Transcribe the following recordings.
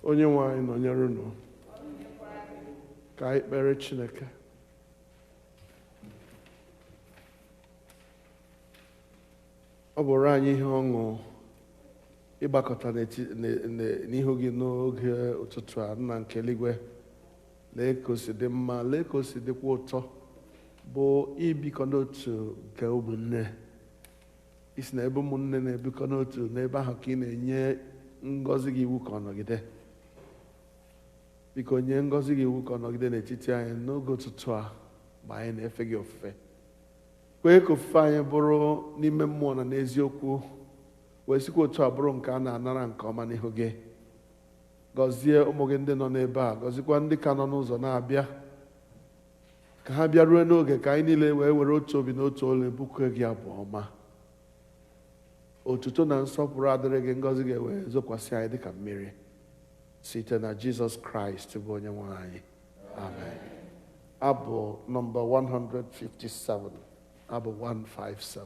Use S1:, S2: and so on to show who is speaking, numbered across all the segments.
S1: Onye-nwe-ayi nọnyere unu. Ka anyị kpere Chineke. Ọ bụrụ anyị ihe ọṅụ ịgbakọta n'ihu gị n'oge ụtụtụ a, nna nke eluigwe. Lee ka o si dị mma, lee ka o si dịkwa ụtọ bụ ibikọ n'otu nke ụmụnne. Isi na ebe ụmụnne na-ebikọ n'otu, n'ebe ahụ ka ị na-enye ngọzi gị iwu ka ọ nọgide. Biko nye ngọzi gị iwu ka ọ nọgide n'etiti anyị n'oge ụtụtụ a mgbe anyị na-efe gị ofufe. Kwee ka ofufe anyị bụrụ n'ime mmụọ na n'eziokwu, wee sikwa otu a bụrụ nke a na-anara nke ọma n'ihu gị. Gọzie ụmụ gị ndị nọ n'ebe a, gọzikwa ndị ka nọ n'ụzọ na-abịa, ka ha bịaruo n'oge ka anyị niile wee were otu obi na otu olu bụkuo gị abụ ọma. Otuto na nsọpụrụ adịrị gị, ngọzi gị wee zokwasị anyị dịka mmiri site na Jizọs Kraịst bụ Onye-nwe anyị. Amen. Abụ nọmba 157. Abụ 157.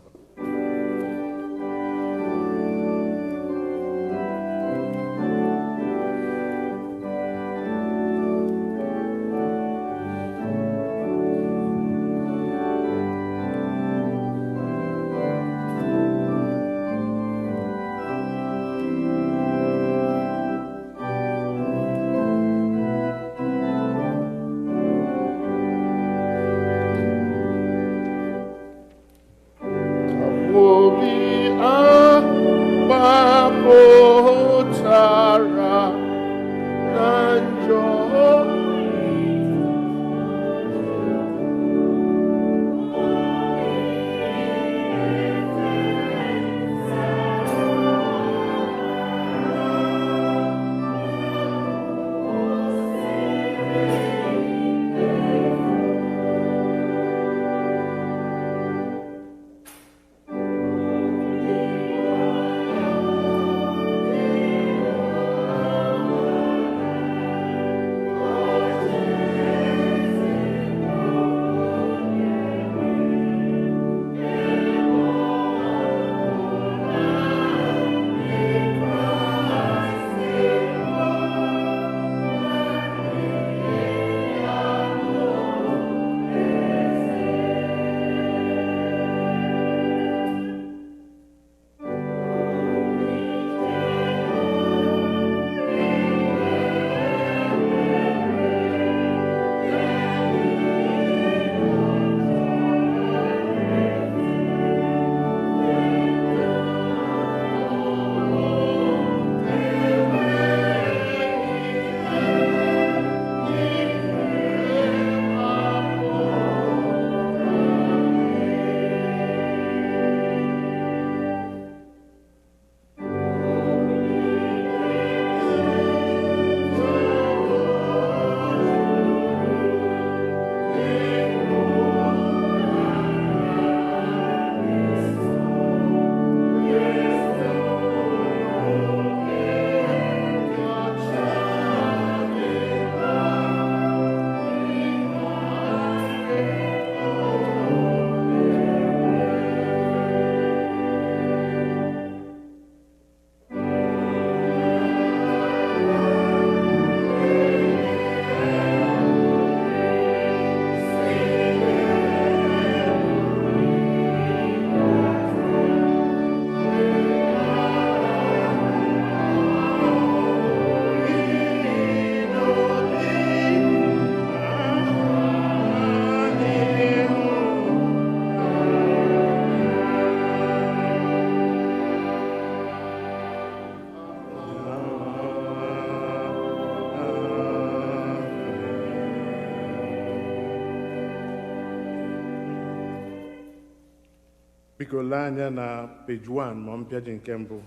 S1: Biko lee anya na page 1 ma mpịaji nke mbụ.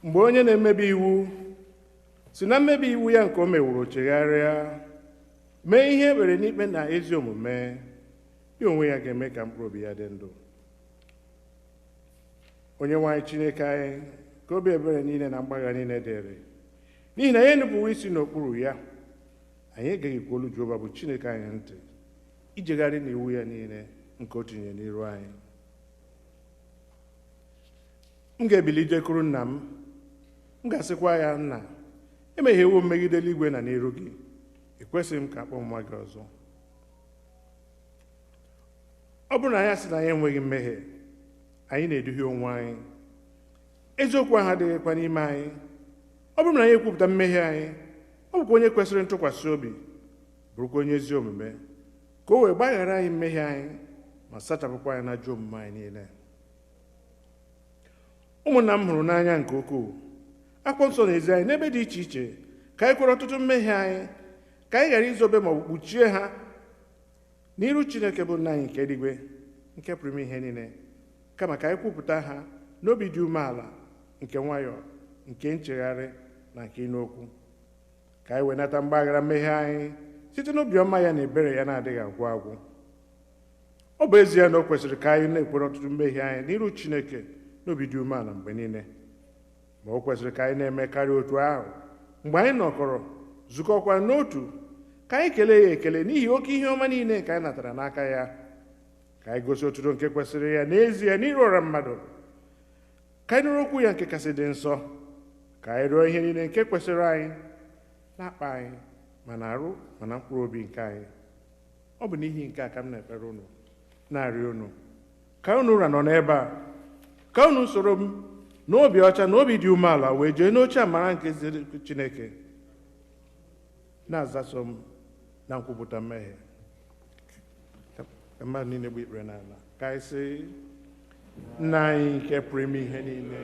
S1: Mgbe onye na-emebi iwu si na mmebi iwu ya nke o mewuru chegharịa mee ihe ekpere n'ikpe na ezi omume, ya onwe ya ga-eme ka mkpụrụ obi ya dị ndụ. Onye-nwe-ayi Chineke anyị, ka obi ebere niile na mgbagha niile dịrị, n'ihi na ya enupụwo isi n'okpuru ya, anyị egeghịkwa olu Jehova bụ Chineke anyị ntị ijegharị n'iwu ya niile nke o tinye n'iru anyị. M ga-ebili jekwuru nna m
S2: m ga-asịkwa ya, nna, emehiewo megide eluigwe na n'iru gị, ekwesịghị m ka akpọ nwa gị ọzọ. Ọ bụrụ na anyị sị na anyị enweghị mmehie, anyị na-eduhie onwe anyị, eziokwu ahụ adịghịkwa n'ime anyị. Ọ bụrụ na anyị ekwupụta mmehie anyị, ọ bụkwa onye kwesịrị ntụkwasị obi, bụrụkwa onye ezi omume, ka o wee gbaghara anyị mmehie anyị ma sachapụkwa anyị na ajọ omume anyị niile. Ụmụnna m hụrụ n'anya nke ukwuu, akwụkwọ nsọ na-ezi anyị n'ebe dị iche iche ka anyị kwere ọtụtụ mmehie anyị, ka anyị ghara izobe ma ọ bụ kpuchie ha n'iru Chineke bụ nna anyị nke eluigwe, nke pụrụ ime ihe niile, kama ka anyị kwupụta ha n'obi dị umeala, nke nwayọọ, nke nchegharị na nke ịnụ okwu, ka anyị wenata mgbaghara mmehie anyị site n'obiọma ya na ebere ya na-adịghị agwụ agwụ. Ọ bụ ezie na o kwesịrị ka anyị na-ekwere ọtụtụ mmehie anyị n'iru Chineke n'obi dị umeala mgbe niile, ma o kwesịrị ka anyị na-eme karịa otu ahụ mgbe anyị nọkọrọ zukọkwa n'otu, ka anyị kelee ya ekele n'ihi oke ihe ọma niile nke anyị natara n'aka ya, ka anyị gosi otuto nke kwesịrị ya n'ezie n'iru ọra mmadụ, ka anyị nụrụ okwu ya nke kasị dị nsọ, ka anyị rịọ ihe niile nke kwesịrị anyị na-akpa anyị ma na-arụ ma na mkpụrụ obi nke anyị. Ọ bụ n'ihi nke a ka m na-ekpere unu, na-arịọ unu ka unu ụra nọ n'ebe a, ka unu soro m n'obi ọcha na obi dị umeala wee jee n'oche amara nke Chineke, na-azaso m na nkwupụta mmehie. Ka mmadụ niile gba ikpere n'ala ka anyị sị: Nna anyị nke pụrụ ime ihe niile,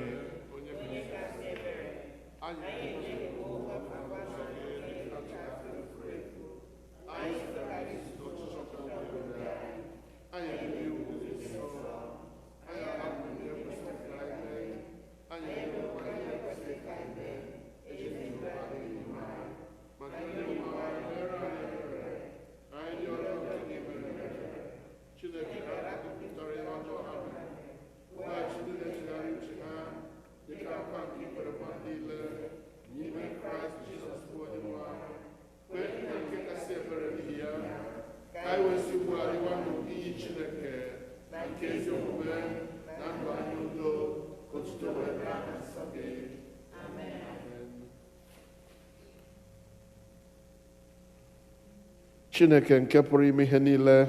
S1: Chineke nke pụrụ ime ihe niile,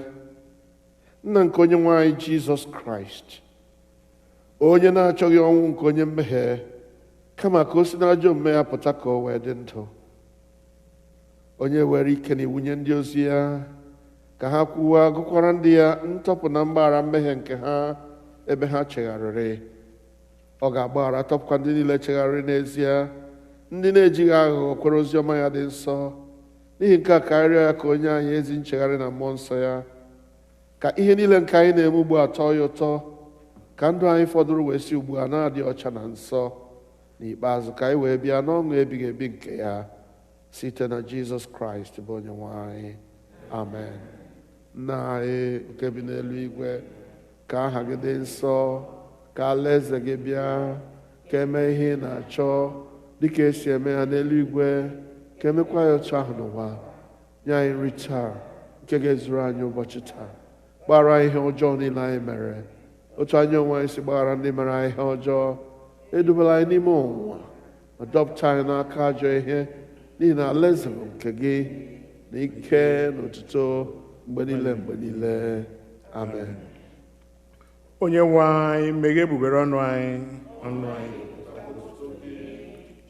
S1: nna nke Onye-nwe-ayi Jizọs Kraịst, onye na-achọghị ọnwụ nke onye mmehie, kama ka o si n'ajọ omume ya pụta ka o wee dị ndụ, onye were ike na iwunye ndị ozi ya ka ha kwuwa gụkwara ndị ya ntọpụ na mgbaghara mmehie nke ha ebe ha chegharịrị. Ọ ga-agbaghara tọpụkwa ndị niile chegharịrị n'ezie, ndị na-ejighị aghụghọ kwere ozi ọma ya dị nsọ. N'ihi nke a ka arịọ ya ka onye anyị ezi nchegharị na mmụọ nsọ ya, ka ihe niile nke anyị na-eme ugbu a tọọ ya ụtọ, ka ndụ anyị fọdụrụ wee si ugbu a na-adị ọcha na nsọ, n'ikpeazụ ka anyị wee bịa n'ọṅụ ebighị ebi nke ya, site na Jizọs Kraịst bụ Onye-nwe anyị. Amen. Nna anyị nke bi n'eluigwe, ka aha gị dị nsọ, ka alaeze gị bịa, ka eme ihe ị na-achọ dịka esi eme ya n'eluigwe, ka emekwa ya otu ahụ n'ụwa. Nye anyị nri taa nke ga-ezuru anyị ụbọchị taa. Gbaghara ihe ọjọọ niile anyị mere, otu anyị onwe anyị si gbaghara ndị mere anyị ihe ọjọọ. Edubala anyị n'ime ọnwụnwa, ma dọpụta anyị n'aka ajọ ihe, n'ihi na alaeze bụ nke gị, na ike na otuto mgbe niile mgbe niile. Amen.
S2: Onye-nwe anyị, meghee egbugbere ọnụ anyị, ọnụ anyị.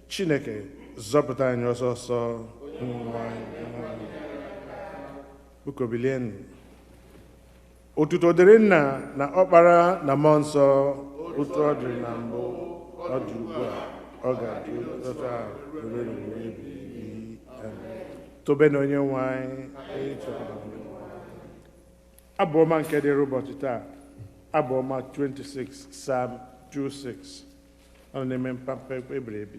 S2: Chineke, zọpụta anyị ọsọ ọsọ. Biko bilienụ. Otuto dịrị Nna na Ọkpara na Mmụọ Nsọ, otu ọ dị na mbụ, ọ dị ugbu a, ọ ga-adị otu ahụ ruo mgbe ebighị ebi. Tobe na Onye-nwe anyị. Abụ ọma nke dịrị ụbọchị taa, Abụ ọma 26, Psalm 26. Ọ na-eme mpampa ebiri ebi.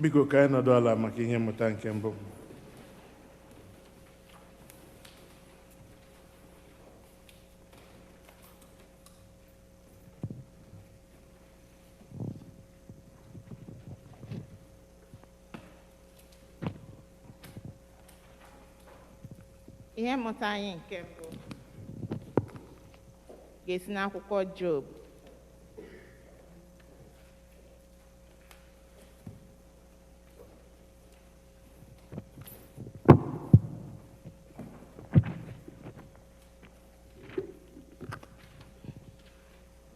S2: Biko ka anyị nọdụ ala maka ihe mmụta nke mbụ.
S3: Ihe mmụta anyị nke mbụ ga-esi n'akwụkwọ Job.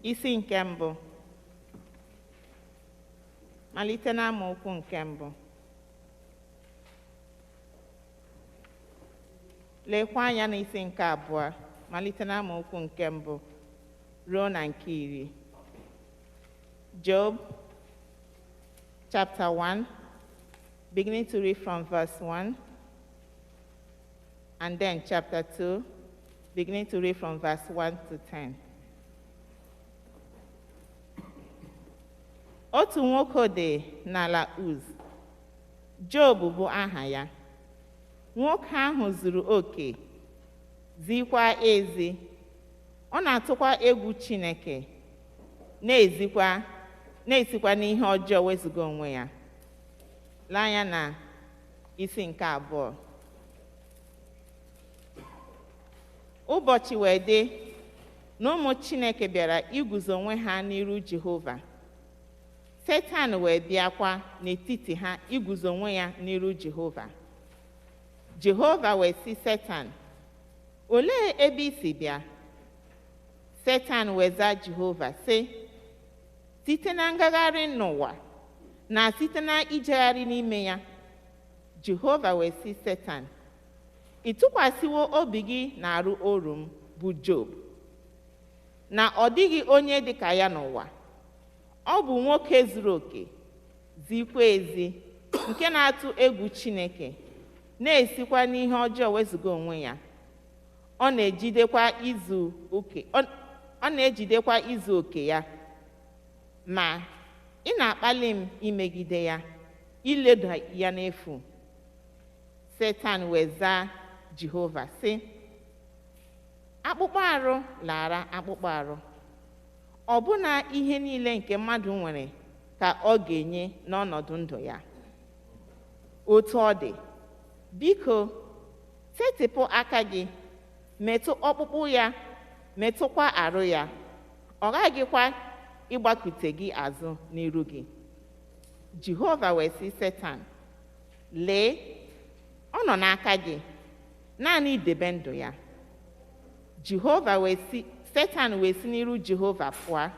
S3: Isi nke mbụ, malite n'amaokwu nke mbụ. Lekwa anya n'isi nke abụọ, malite n'amaokwu nke mbụ ruo na nke 10. Job chapter 1, beginning to read from verse 1, and then chapter 2, beginning to read from verse 1 to 10. Otu nwoke dị n'ala Uz, Job bụ aha ya. Nwoke ahụ zuru oke, zikwa ezi. Ọ na-atụkwa egwu Chineke, na-esikwa n'ihe ọjọọ wezụga onwe ya. Lee anya na isi nke abụọ. Ụbọchị wee dị na ụmụ Chineke bịara iguzo onwe ha n'iru Jehova. Setan wee bịakwa n'etiti ha iguzo onwe ya n'iru Jehova. Jehova wee sị Setan, olee ebe i si bịa? Setan wee zaa Jehova sị, site na ngagharị n'ụwa na site na ijegharị n'ime ya. Jehova wee sị Setan, ị tụkwasịwo obi gị n'arụ oru m bụ Job, na ọ dịghị onye dị ka ya n'ụwa. Ọ bụ nwoke zuru oke, zikwa ezi, nke na-atụ egwu Chineke, na-esikwa n'ihe ọjọọ wezụga onwe ya. Ọ na-ejidekwa izu oke ya. Ma ị na-akpali m imegide ya, ileda ya n'efu. Setan wee zaa Jehova sị, akpụkpọ arụ lara akpụkpọ arụ. Ọbụna ihe niile nke mmadụ nwere ka ọ ga-enye n'ọnọdụ ndụ ya. Otu ọ dị, biko setịpụ aka gị, metụ ọkpụkpụ ya, metụkwa arụ ya. Ọ gaghịkwa ịgbakute gị azụ n'iru gị. Jehova wee sị Setan, lee, ọ nọ n'aka gị, naanị idebe ndụ ya. Setan wee si n'iru Jehova pụọ,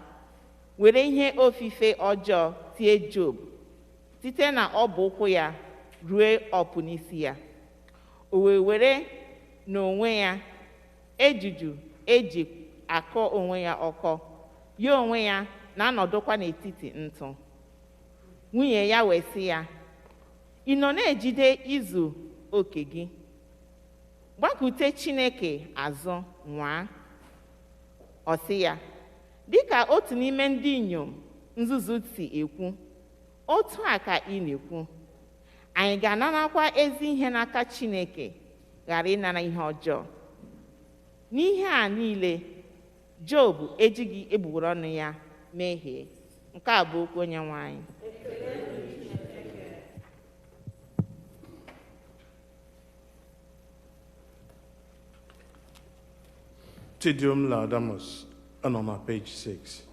S3: were ihe ofufe ọjọọ tie Job site na ọbụ ụkwụ ya ruo ọpụ n'isi ya. O wee were n'onwe ya ejuju eji akọ onwe ya ọkọ, ya onwe ya na-anọdụkwa n'etiti ntụ. Nwunye ya wee sị ya, ị nọ na-ejide izu oke gị? Gbakute Chineke azụ nwaa. Ọ sị ya, dịka otu n'ime ndị inyom nzuzu si ekwu, otu a ka ị na-ekwu. Anyị ga-anarakwa ezi ihe n'aka Chineke, ghara ịnara ihe ọjọọ. N'ihe a niile, Job ejighị egbugbere ọnụ ya mehie. Nke a bụ okwu Onye-nwe anyị.
S2: Deum Laudamus ENA on page 6.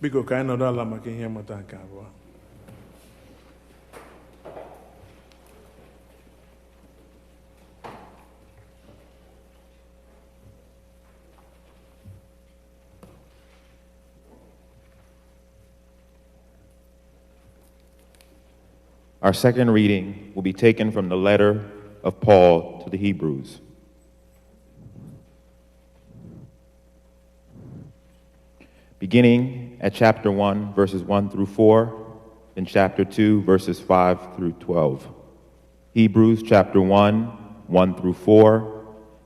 S2: Biko ka anyị nọdụ ala maka ihe mmụta nke abụọ.
S4: Our second reading will be taken from the letter of Paul to the Hebrews. Beginning at chapter 1, verses 1 through 4, and chapter 2, verses 5 through 12. Hebrews chapter 1, 1 through 4,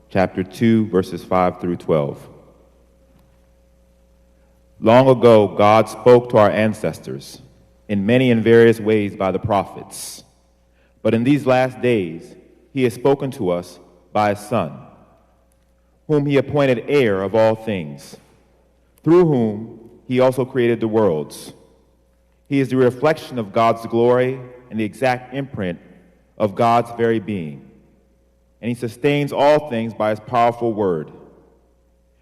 S4: chapter 2, verses 5 through 12. Long ago, God spoke to our ancestors in many and various ways by the prophets. But in these last days, he has spoken to us by his Son, whom he appointed heir of all things, through whom he also created the worlds. He is the reflection of God's glory and the exact imprint of God's very being. And he sustains all things by his powerful word.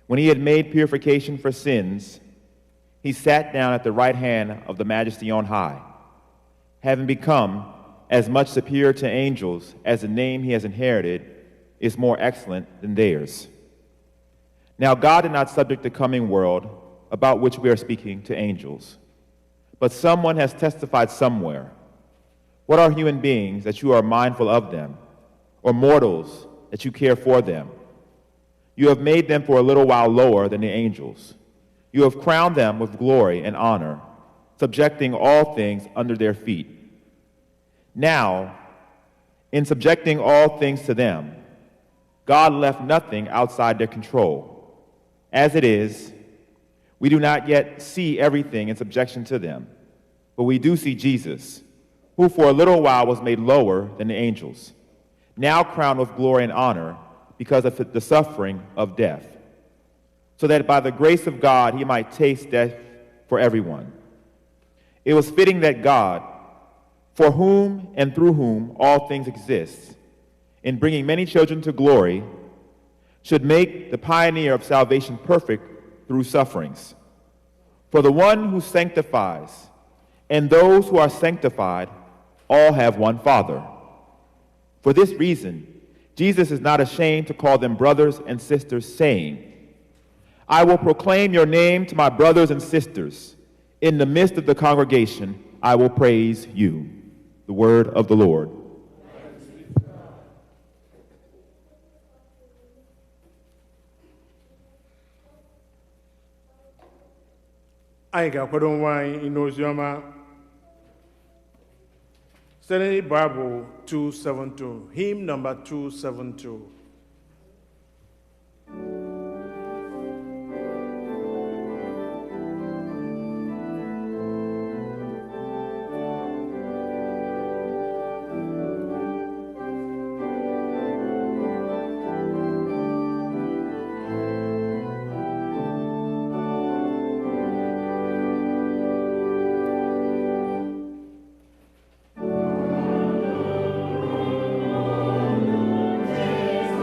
S4: When he had made purification for sins, he sat down at the right hand of the Majesty on high, having become as much superior to angels as the name he has inherited is more excellent than theirs. Now God did not subject the coming world about which we are speaking to angels, but someone has testified somewhere. What are human beings that you are mindful of them, or mortals that you care for them? You have made them for a little while lower than the angels. You have crowned them with glory and honor, subjecting all things under their feet. Now, in subjecting all things to them, God left nothing outside their control. As it is, we do not yet see everything in subjection to them, but we do see Jesus, who for a little while was made lower than the angels, now crowned with glory and honor because of the suffering of death, so that by the grace of God he might taste death for everyone. It was fitting that God, for whom and through whom all things exist, in bringing many children to glory, should make the pioneer of salvation perfect through sufferings. For the one who sanctifies and those who are sanctified all have one Father. For this reason, Jesus is not ashamed to call them brothers and sisters, saying, I will proclaim your name to my brothers and sisters. In the midst of the congregation, I will praise you. The word of the Lord.
S2: Anyị ga-akwado nwa anyị ịnụ ozi ọma site n'ịbụ abụ 272, hymn number 272.
S5: Jesus.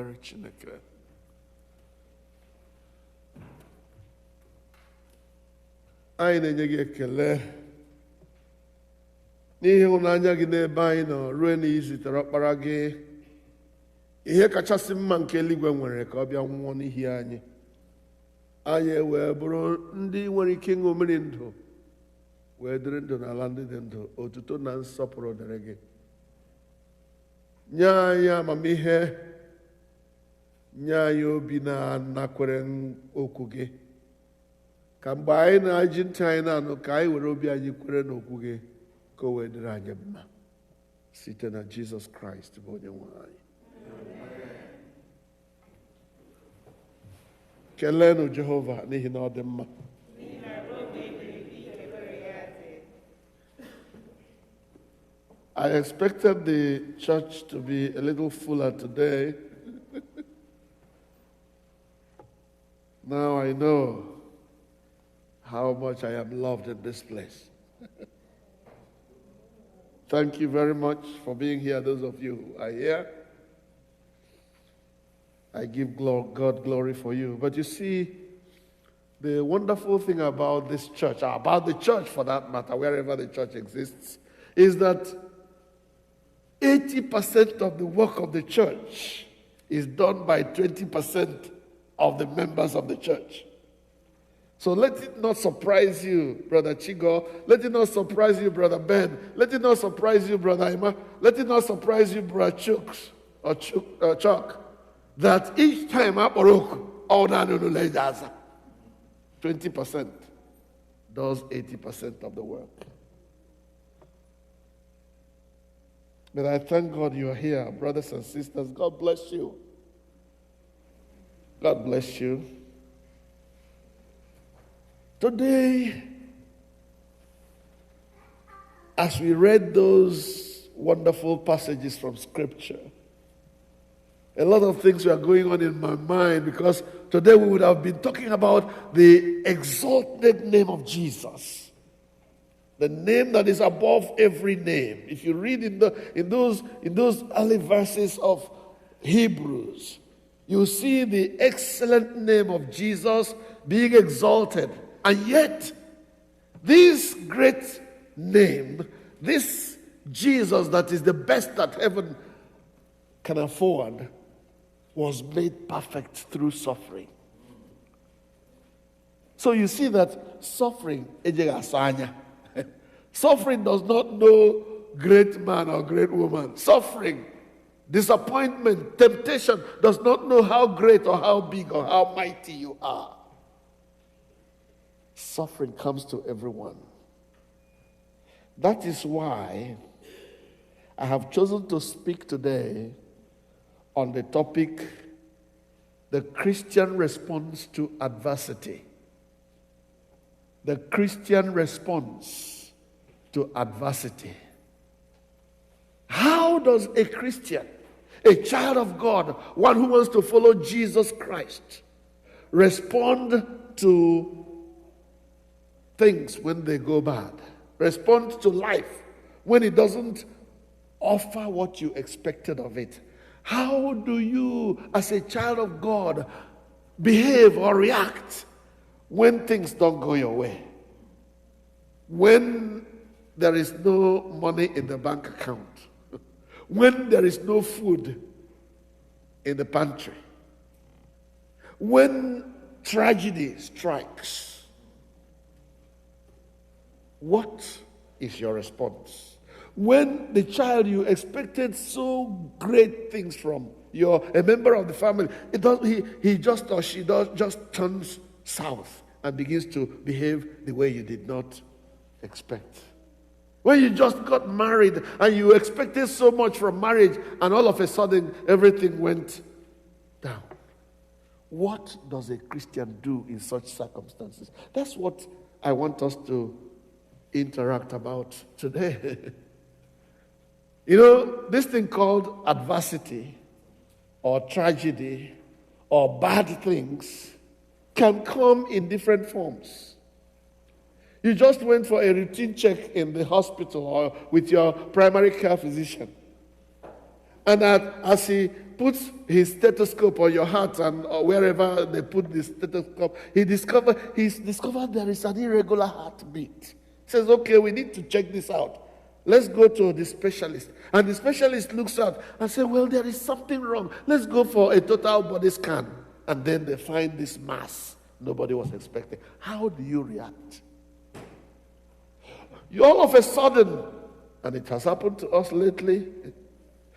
S1: ekpere Chineke. Anyị na-enye gị ekele n'ihi ịhụnanya gị n'ebe anyị nọ ruo na ị zitere ọkpara gị, ihe kachasị mma nke eluigwe nwere, ka ọ bịa nwụọ n'ihi anyị. Anyị wee bụrụ ndị nwere ike ịṅụ mmiri ndụ wee dịrị ndụ n'ala ndị dị ndụ. Otuto na nsọpụrụ dịrị gị. Nye anyị amamihe, nye anyị obi na-anakwere okwu gị, ka mgbe anyị na-eji ntị anyị na-anụ, ka anyị were obi anyị kwere n'okwu gị, ka o wee dịrị anyị mma, site na Jizọs Kraịst bụ onye nwe anyị. Keleenụ Jehova n'ihi na ọ dị mma. I expected the church to be a little fuller today. Now I know how much I am loved in this place. Thank you very much for being here, those of you who are here. I give God glory for you. But you see, the wonderful thing about this church, about the church for that matter, wherever the church exists, is that 80% of the work of the church is done by 20% of the members of the church. So let it not surprise you, Brother Chigo. Let it not surprise you, Brother Ben. Let it not surprise you, Brother Ima. Let it not surprise you, Brother Chuck, that each time 20% does 80% of the work. But I thank God you are here, brothers and sisters. God bless you. God bless you. Today, as we read those wonderful passages from Scripture, a lot of things were going on in my mind, because today we would have been talking about the exalted name of Jesus. The name that is above every name. If you read in those early verses of Hebrews, you see the excellent name of Jesus being exalted. And yet, this great name, this Jesus that is the best that heaven can afford, was made perfect through suffering. So you see that suffering, suffering does not know great man or great woman. Suffering, disappointment, temptation does not know how great or how big or how mighty you are. Suffering comes to everyone. That is why I have chosen to speak today on the topic, the Christian response to adversity. The Christian response to adversity. How does a Christian, a child of God, one who wants to follow Jesus Christ, respond to things when they go bad? Respond to life when it doesn't offer what you expected of it? How do you, as a child of God, behave or react when things don't go your way? When there is no money in the bank account? When there is no food in the pantry? When tragedy strikes? What is your response? When the child you expected so great things from, you're a member of the family, he just or she just turns south and begins to behave the way you did not expect. When you just got married and you expected so much from marriage, and all of a sudden everything went down. What does a Christian do in such circumstances? That's what I want us to interact about today. You know, this thing called adversity or tragedy or bad things can come in different forms. You just went for a routine check in the hospital or with your primary care physician. And as he puts his stethoscope on your heart and wherever they put the stethoscope, he's discovered there is an irregular heartbeat. He says, okay, we need to check this out. Let's go to the specialist. And the specialist looks out and says, well, there is something wrong. Let's go for a total body scan. And then they find this mass nobody was expecting. How do you react? You all of a sudden, and it has happened to us lately,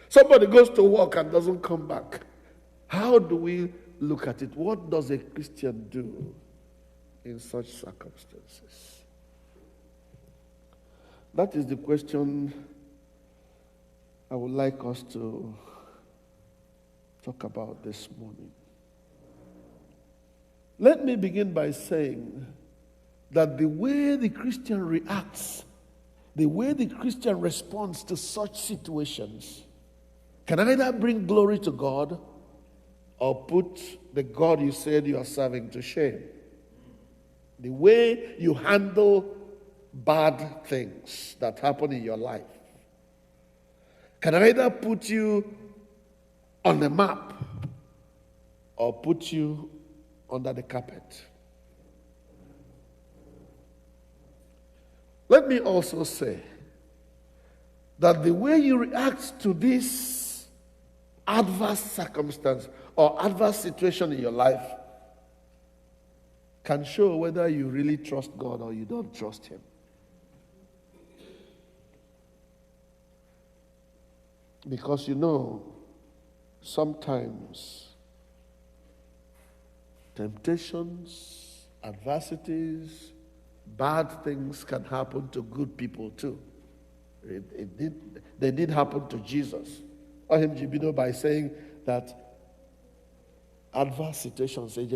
S1: somebody goes to work and doesn't come back. How do we look at it? What does a Christian do in such circumstances? That is the question I would like us to talk about this morning. Let me begin by saying that the way the Christian reacts, the way the Christian responds to such situations can either bring glory to God or put the God you said you are serving to shame. The way you handle bad things that happen in your life can either put you on the map or put you under the carpet. Let me also say that the way you react to this adverse circumstance or adverse situation in your life can show whether you really trust God or you don't trust Him. Because sometimes temptations, adversities, bad things can happen to good people too. They did happen to Jesus. By saying that adverse situations, they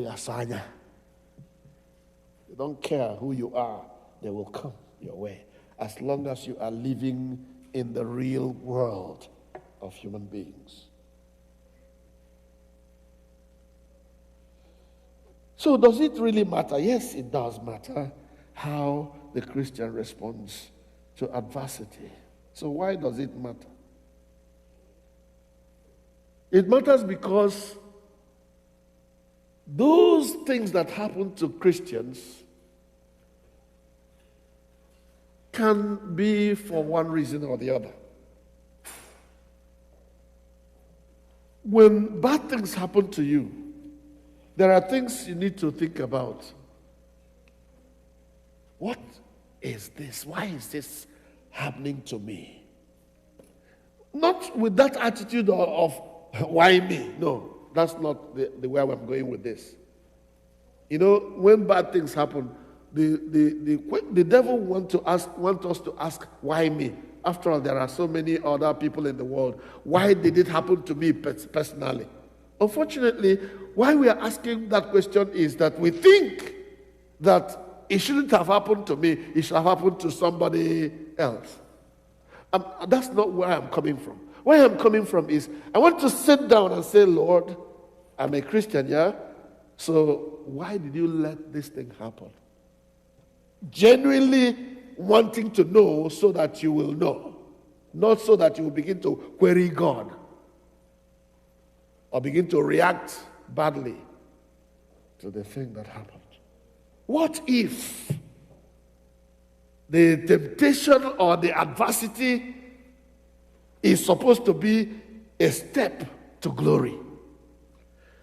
S1: don't care who you are, they will come your way as long as you are living in the real world of human beings. So does it really matter? Yes, it does matter how the Christian responds to adversity. So why does it matter? It matters because those things that happen to Christians can be for one reason or the other. When bad things happen to you, there are things you need to think about. What is this? Why is this happening to me? Not with that attitude of why me? No, that's not the way I'm going with this. When bad things happen, the devil wants us to ask, why me? After all, there are so many other people in the world. Why did it happen to me personally? Unfortunately, why we are asking that question is that we think that it shouldn't have happened to me, it should have happened to somebody else. That's not where I'm coming from. Where I'm coming from is, I want to sit down and say, Lord, I'm a Christian, yeah? So why did you let this thing happen? Genuinely wanting to know so that you will know, not so that you will begin to query God or begin to react badly to the thing that happened. What if the temptation or the adversity is supposed to be a step to glory?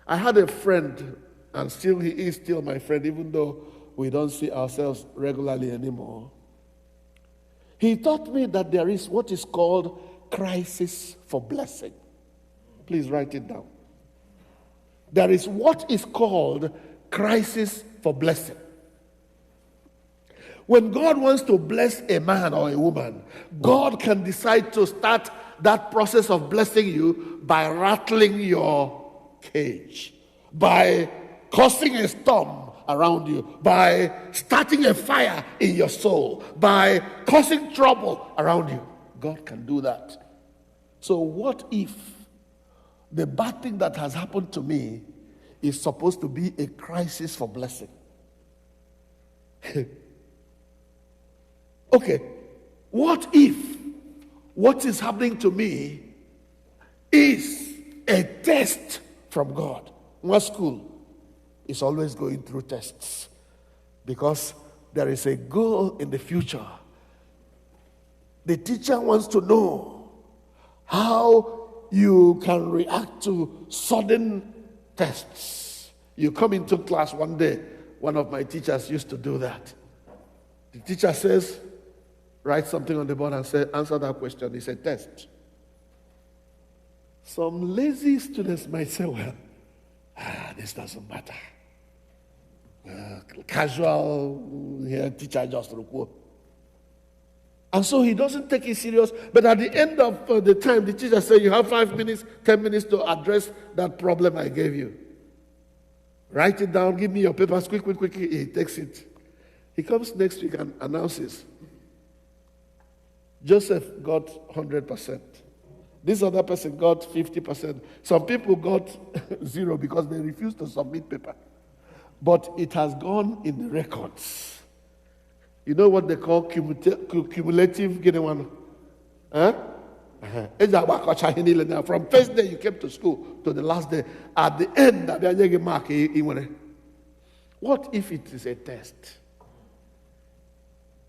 S1: I had a friend, and he is still my friend, even though we don't see ourselves regularly anymore. He taught me that there is what is called crisis for blessing. Please write it down. There is what is called crisis for blessing. When God wants to bless a man or a woman, God can decide to start that process of blessing you by rattling your cage, by causing a storm around you, by starting a fire in your soul, by causing trouble around you. God can do that. So what if the bad thing that has happened to me is supposed to be a crisis for blessing? Okay, what if what is happening to me is a test from God. One school is always going through tests because there is a goal in the future. The teacher wants to know how you can react to sudden tests. You come into class one day, one of my teachers used to do that. The teacher says, write something on the board and say, answer that question. It's a test. Some lazy students might say, well, this doesn't matter. Casual teacher just report. And so he doesn't take it serious. But at the end of the time, the teacher says, you have 5 minutes, 10 minutes to address that problem I gave you. Write it down, give me your papers, quickly. He takes it. He comes next week and announces, Joseph got 100%. This other person got 50%. Some people got 0 because they refused to submit paper. But it has gone in the records. You know what they call cumulative getting one? From first day you came to school to the last day, at the end, what if it is a test?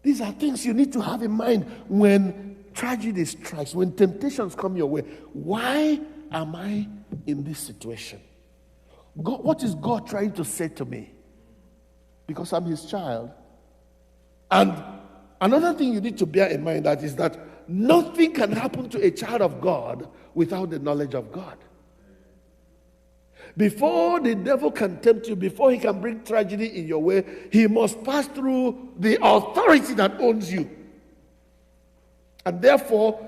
S1: These are things you need to have in mind when tragedy strikes, when temptations come your way. Why am I in this situation? God, what is God trying to say to me? Because I'm his child. And another thing you need to bear in mind is that nothing can happen to a child of God without the knowledge of God. Before the devil can tempt you, before he can bring tragedy in your way, he must pass through the authority that owns you. And therefore,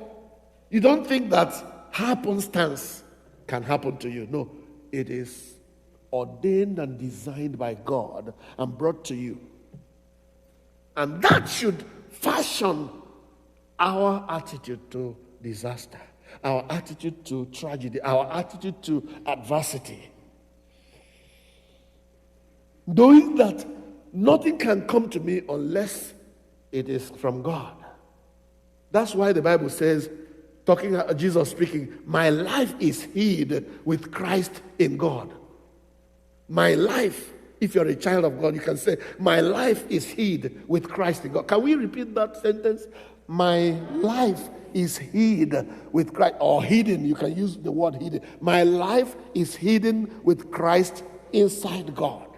S1: you don't think that happenstance can happen to you. No, it is ordained and designed by God and brought to you. And that should fashion our attitude to disaster, our attitude to tragedy, our attitude to adversity. Knowing that nothing can come to me unless it is from God. That's why the Bible says, Jesus speaking, my life is hid with Christ in God. My life, if you're a child of God, you can say, my life is hid with Christ in God. Can we repeat that sentence? My life is hid with Christ, or hidden. You can use the word hidden. My life is hidden with Christ inside God.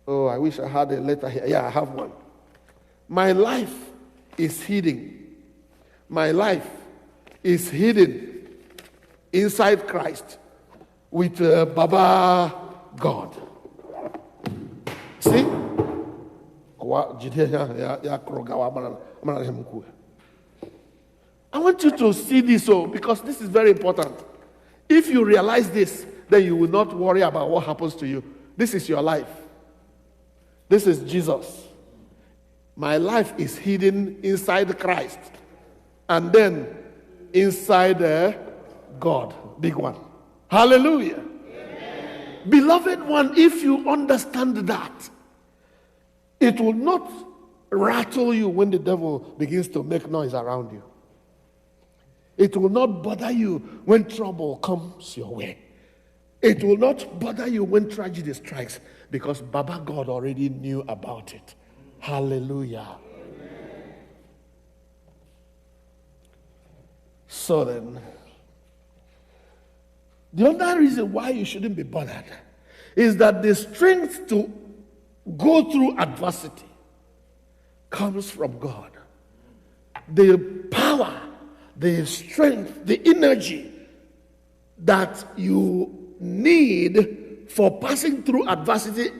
S1: Oh, I wish I had a letter here. Yeah, I have one. My life is hidden. My life is hidden inside Christ with Baba God. See? I want you to see this because this is very important. If you realize this, then you will not worry about what happens to you. This is your life. This is Jesus. My life is hidden inside Christ. And then inside God. Big one. Hallelujah. Amen. Beloved one, if you understand that, it will not rattle you when the devil begins to make noise around you. It will not bother you when trouble comes your way. It will not bother you when tragedy strikes, because Baba God already knew about it. Hallelujah. Amen. So then, the other reason why you shouldn't be bothered is that the strength to go through adversity comes from God. The power, the strength, the energy that you need for passing through adversity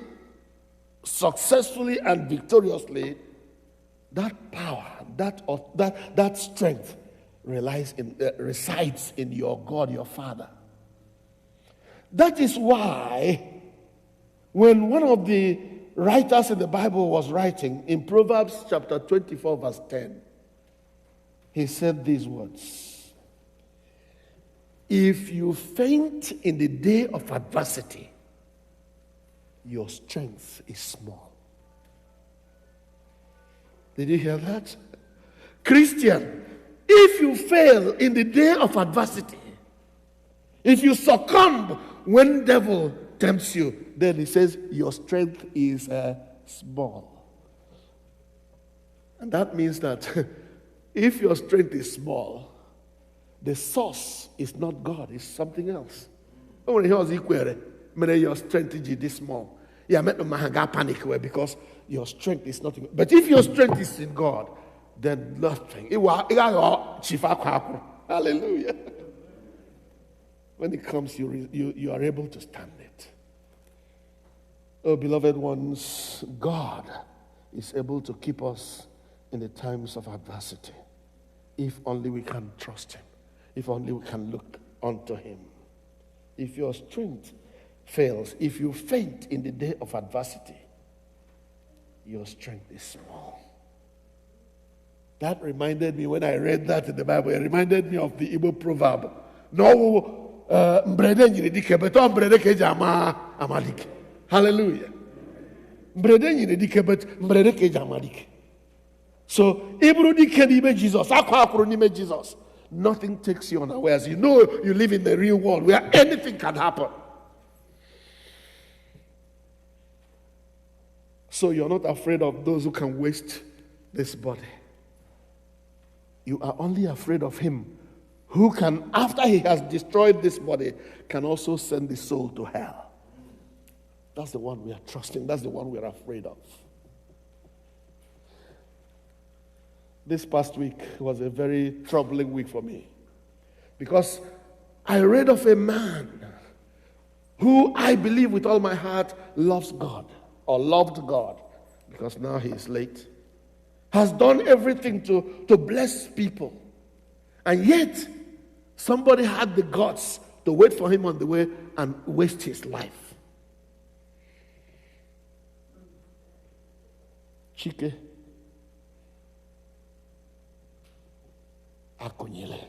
S1: successfully and victoriously, that power, that strength resides in your God, your Father. That is why when one of the writers in the Bible was writing in Proverbs chapter 24 verse 10, he said these words: if you faint in the day of adversity, your strength is small. Did you hear that? Christian, if you fail in the day of adversity, If you succumb when devil tempts you, then he says your strength is small. And that means that if your strength is small, the source is not God, it's something else. When he was Ikwado, your strength is this small. Yeah, I no panic because your strength is nothing. But if your strength is in God, then nothing. Hallelujah. When it comes, you are able to stand it. Oh, beloved ones, God is able to keep us in the times of adversity. If only we can trust him. If only we can look unto him. If your strength fails, if you faint in the day of adversity, your strength is small. That reminded me, when I read that in the Bible, it reminded me of the Igbo proverb. No, hallelujah. So, Jesus, nothing takes you unawares. You know you live in the real world where anything can happen. So you're not afraid of those who can waste this body. You are only afraid of him who can, after he has destroyed this body, can also send the soul to hell. That's the one we are trusting. That's the one we are afraid of. This past week was a very troubling week for me because I read of a man who I believe with all my heart loves God or loved God, because now he is late, has done everything to bless people, and yet somebody had the guts to wait for him on the way and waste his life. Chike Akunyele.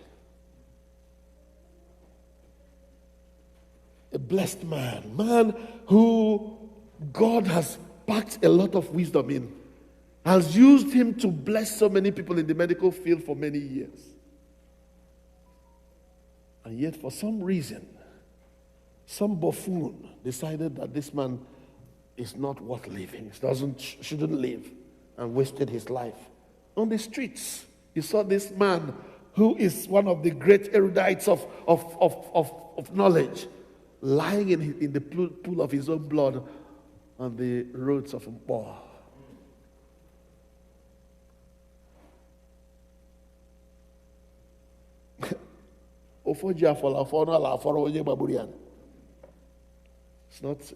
S1: A blessed man who God has packed a lot of wisdom in, has used him to bless so many people in the medical field for many years. And yet, for some reason, some buffoon decided that this man is not worth living, shouldn't live, and wasted his life. On the streets, you saw this man who is one of the great erudites of knowledge, lying in the pool of his own blood on the roads of Abua.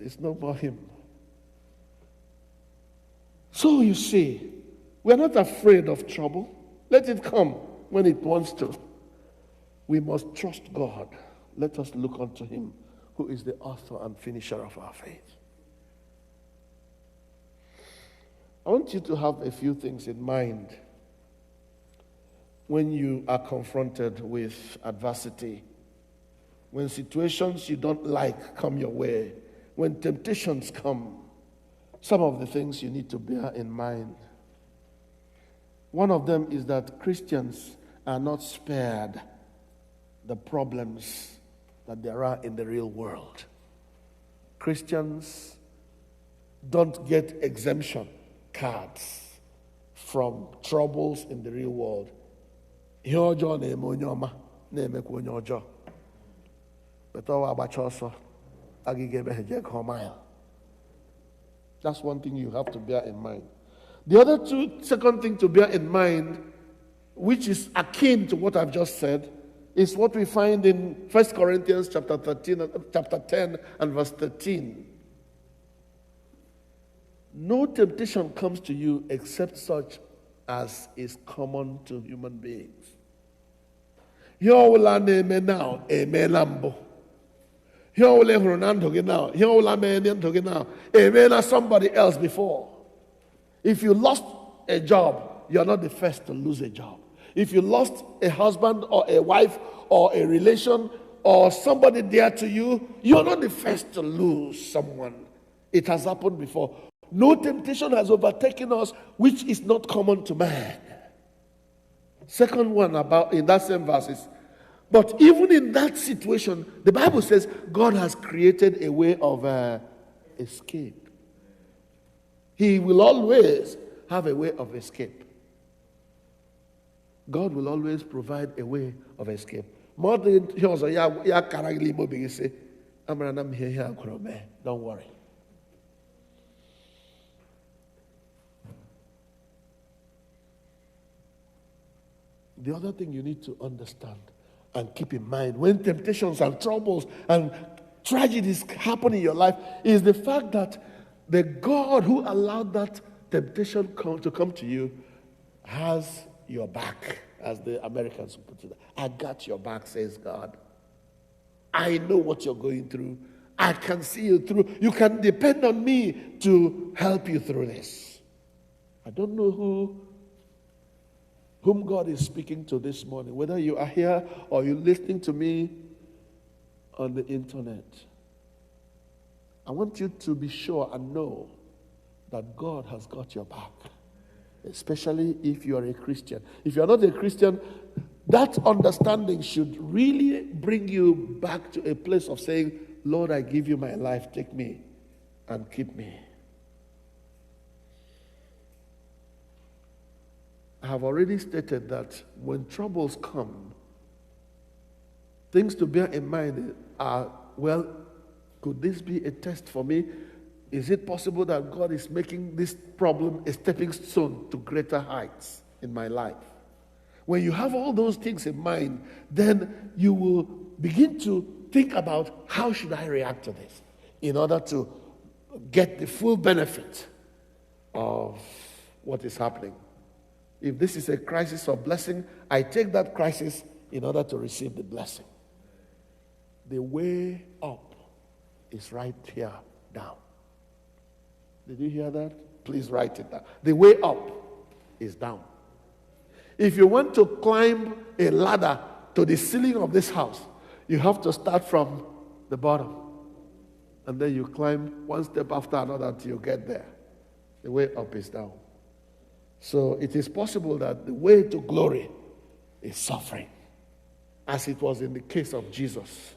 S1: It's not more him. So you see, we're not afraid of trouble. Let it come when it wants to. We must trust God. Let us look unto him who is the author and finisher of our faith. I want you to have a few things in mind when you are confronted with adversity, when situations you don't like come your way, when temptations come. Some of the things you need to bear in mind. One of them is that Christians are not spared the problems that there are in the real world. Christians don't get exemption cards from troubles in the real world. That's one thing you have to bear in mind. The second thing to bear in mind, which is akin to what I've just said, is what we find in 1 Corinthians chapter 10 and verse 13. No temptation comes to you except such as is common to human beings. Somebody else before. If you lost a job, you're not the first to lose a job. If you lost a husband or a wife or a relation or somebody dear to you, you're not the first to lose someone. It has happened before. No temptation has overtaken us which is not common to man. Second one about in that same verse is, But even in that situation, the Bible says God has created a way of escape. He will always have a way of escape. God will always provide a way of escape. More than he also say, don't worry. The other thing you need to understand and keep in mind when temptations and troubles and tragedies happen in your life is the fact that the God who allowed that temptation to come to you has your back, as the Americans put it. I got your back, says God. I know what you're going through. I can see you through. You can depend on me to help you through this. I don't know whom God is speaking to this morning, whether you are here or you're listening to me on the internet. I want you to be sure and know that God has got your back, especially if you are a Christian. If you are not a Christian, that understanding should really bring you back to a place of saying, Lord, I give you my life, take me and keep me. I have already stated that when troubles come, things to bear in mind are, well, could this be a test for me? Is it possible that God is making this problem a stepping stone to greater heights in my life? When you have all those things in mind, then you will begin to think about how should I react to this in order to get the full benefit of what is happening. If this is a crisis of blessing, I take that crisis in order to receive the blessing. The way up is right here down. Did you hear that? Please write it down. The way up is down. If you want to climb a ladder to the ceiling of this house, you have to start from the bottom. And then you climb one step after another until you get there. The way up is down. So it is possible that the way to glory is suffering, as it was in the case of Jesus.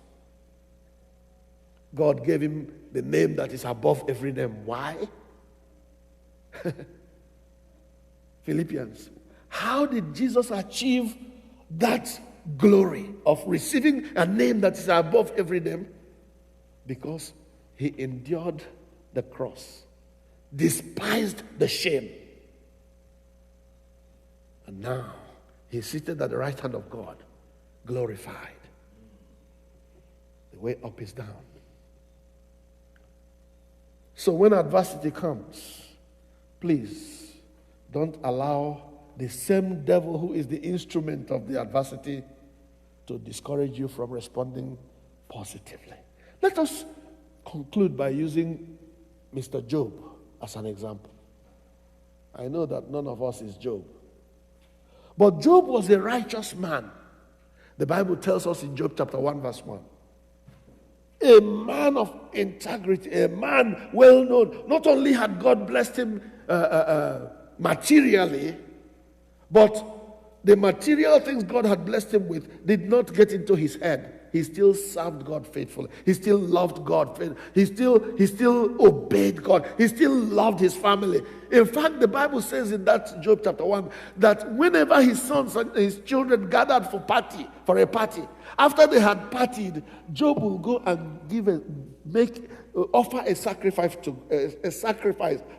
S1: God gave him the name that is above every name. Why? Philippians. How did Jesus achieve that glory of receiving a name that is above every name? Because he endured the cross, despised the shame. And now he's seated at the right hand of God, glorified. The way up is down. So when adversity comes, please don't allow the same devil who is the instrument of the adversity to discourage you from responding positively. Let us conclude by using Mr. Job as an example. I know that none of us is Job. But Job was a righteous man. The Bible tells us in Job chapter 1 verse 1. A man of integrity, a man well known. Not only had God blessed him materially, but the material things God had blessed him with did not get into his head. He still served God faithfully. He still loved God faithfully. He still obeyed God. He still loved his family. In fact, the Bible says in that Job chapter 1 that whenever his sons and his children gathered for a party, after they had partied, Job will go and offer a sacrifice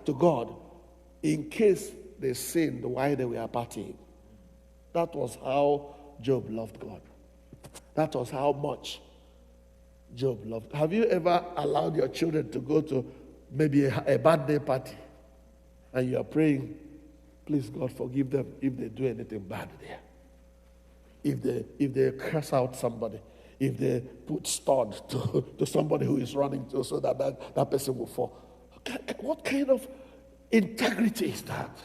S1: to God in case they sinned while they were partying. That was how Job loved God. That was how much Job loved. Have you ever allowed your children to go to maybe a birthday party and you are praying, please God forgive them if they do anything bad there? If they curse out somebody, if they put stud to somebody who is running to so that person will fall. What kind of integrity is that?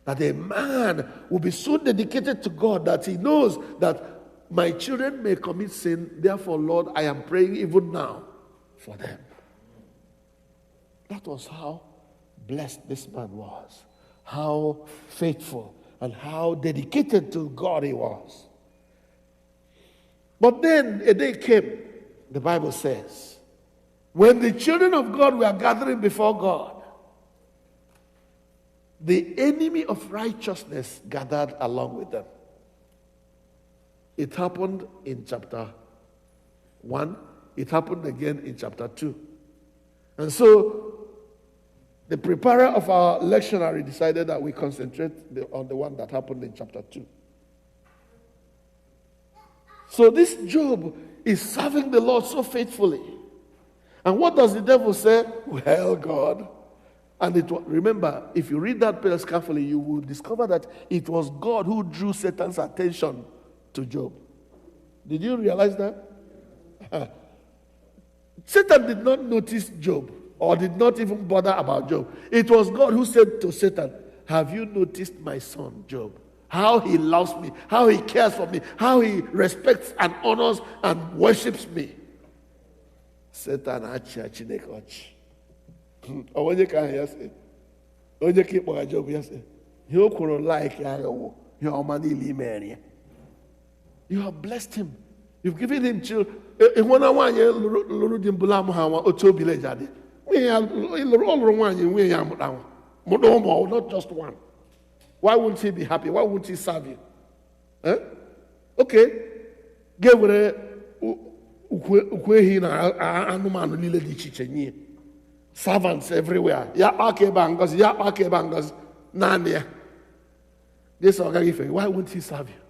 S1: That a man will be so dedicated to God that he knows that my children may commit sin, therefore, Lord, I am praying even now for them. That was how blessed this man was, how faithful and how dedicated to God he was. But then a day came, the Bible says, when the children of God were gathering before God, the enemy of righteousness gathered along with them. It happened in chapter 1. It happened again in chapter 2. And so, the preparer of our lectionary decided that we concentrate on the one that happened in chapter 2. So this Job is serving the Lord so faithfully. And what does the devil say? Well, God. And remember, if you read that place carefully, you will discover that it was God who drew Satan's attention to Job. Did you realize that? Satan did not notice Job or did not even bother about Job. It was God who said to Satan, have you noticed my son, Job? How he loves me, how he cares for me, how he respects and honors and worships me. Satan achi Chineke ọchị. Onye ka ya sị. Onye ka ịkpọga Job ya sị. Ihe o kwuru like ya wụ ihe ọma niile i mere ya. You have blessed him. You've given him children. Ịhụna nwaanyị lụrụ di mbụla amụ ha nwa otu obi leja dị. Nwunye ya lụrụ nwaanyị nwunye ya mụta nwa. Mụta ụmụ, not just one. Why wouldn't he be happy? Why wouldn't he serve you? Eh? Okay. Get where ukwehi na anụmanụ niile dị iche iche nye. Servants everywhere. Ya kpake bangozi, ya kpake bangozi. Naanị ya. This ọgaghị why wouldn't he serve you?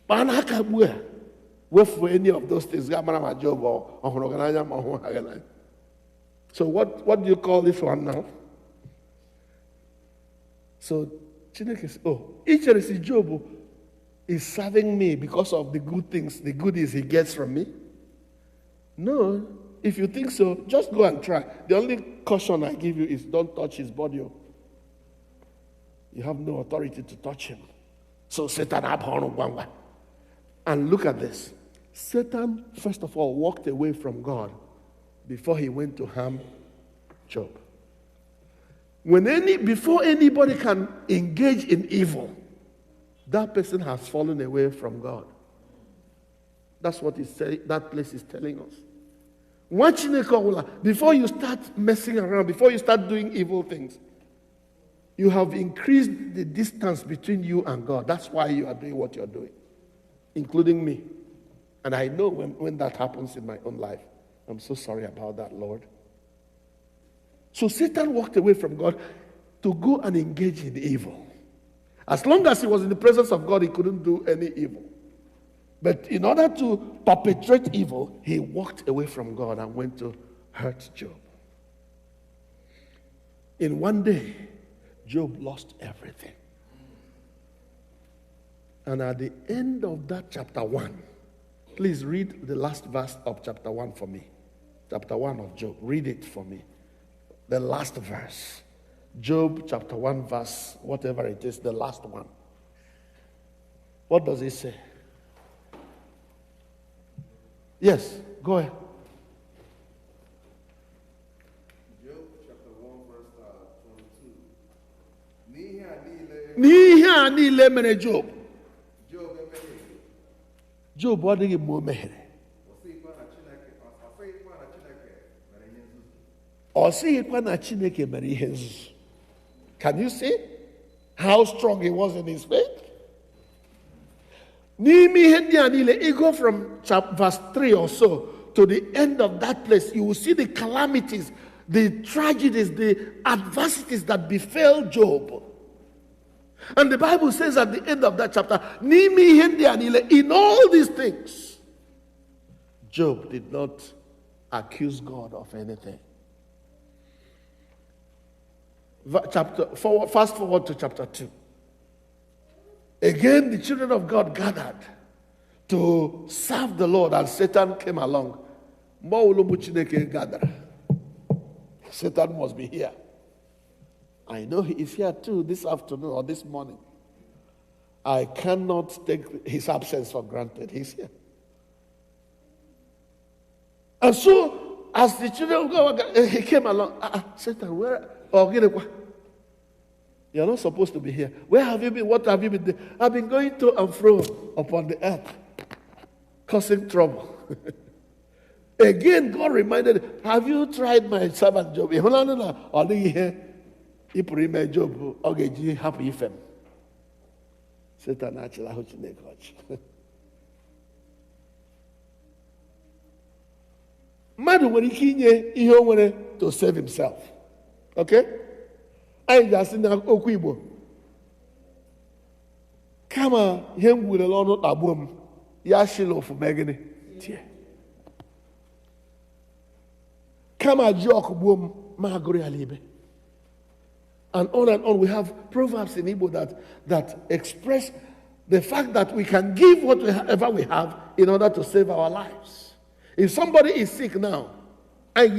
S1: Mana aka gbuo ya. Wefu any of those things. Ga mara ma Job ọhụrụ gananya ma ọhụrụ ha gananya. So what do you call this one now? So Chineke says, each and every Job is serving me because of the good things, the goodies he gets from me. No, if you think so, just go and try. The only caution I give you is don't touch his body. You have no authority to touch him. So Satan, and look at this. Satan, first of all, walked away from God before he went to harm Job. Before anybody can engage in evil, that person has fallen away from God. That's what that place is telling us. Before you start messing around, before you start doing evil things, you have increased the distance between you and God. That's why you are doing what you're doing, including me. And I know when that happens in my own life. I'm so sorry about that, Lord. So Satan walked away from God to go and engage in evil. As long as he was in the presence of God, he couldn't do any evil. But in order to perpetrate evil, he walked away from God and went to hurt Job. In one day, Job lost everything. And at the end of that chapter 1, please read the last verse of chapter 1 for me. Chapter 1 of Job. Read it for me. The last verse. Job chapter 1 verse, whatever it is, the last one. What does it say? Yes, go ahead.
S5: Job chapter 1 verse 22.
S1: N'ihe a niile mere Job. Job adịghị mgbe o mehiere. Ọ sịghịkwa na Chineke mere ihe nzuzu. Can you see how strong he was in his faith? N'ime ihe ndị a niile, you go from verse 3 or so to the end of that place, you will see the calamities, the tragedies, the adversities that befell Job. And the Bible says at the end of that chapter, n'ime ihe ndị a niile, in all these things, Job did not accuse God of anything. Fast forward to chapter 2. Again, the children of God gathered to serve the Lord, and Satan came along. Satan must be here. I know he is here too this afternoon or this morning. I cannot take his absence for granted. He's here. And so, as the children of God, he came along. Satan, where? You're not supposed to be here. Where have you been? What have you been doing? I've been going to and fro upon the earth. causing trouble. Again, God reminded, have you tried my servant Job? Job, Satan actually Madu nwere ike inye ihe o nwere to save himself. Okay? Anyị ga-asị na okwu Igbo. Kama ihe m gwurele ọnụ kpagbuo m, ya shila ofu megịnị tie. Kama ji ọkụ gbuo m, ma agụrụ ya libe. And on. We have proverbs in Igbo that express the fact that we can give whatever we have in order to save our lives. If somebody is sick now, if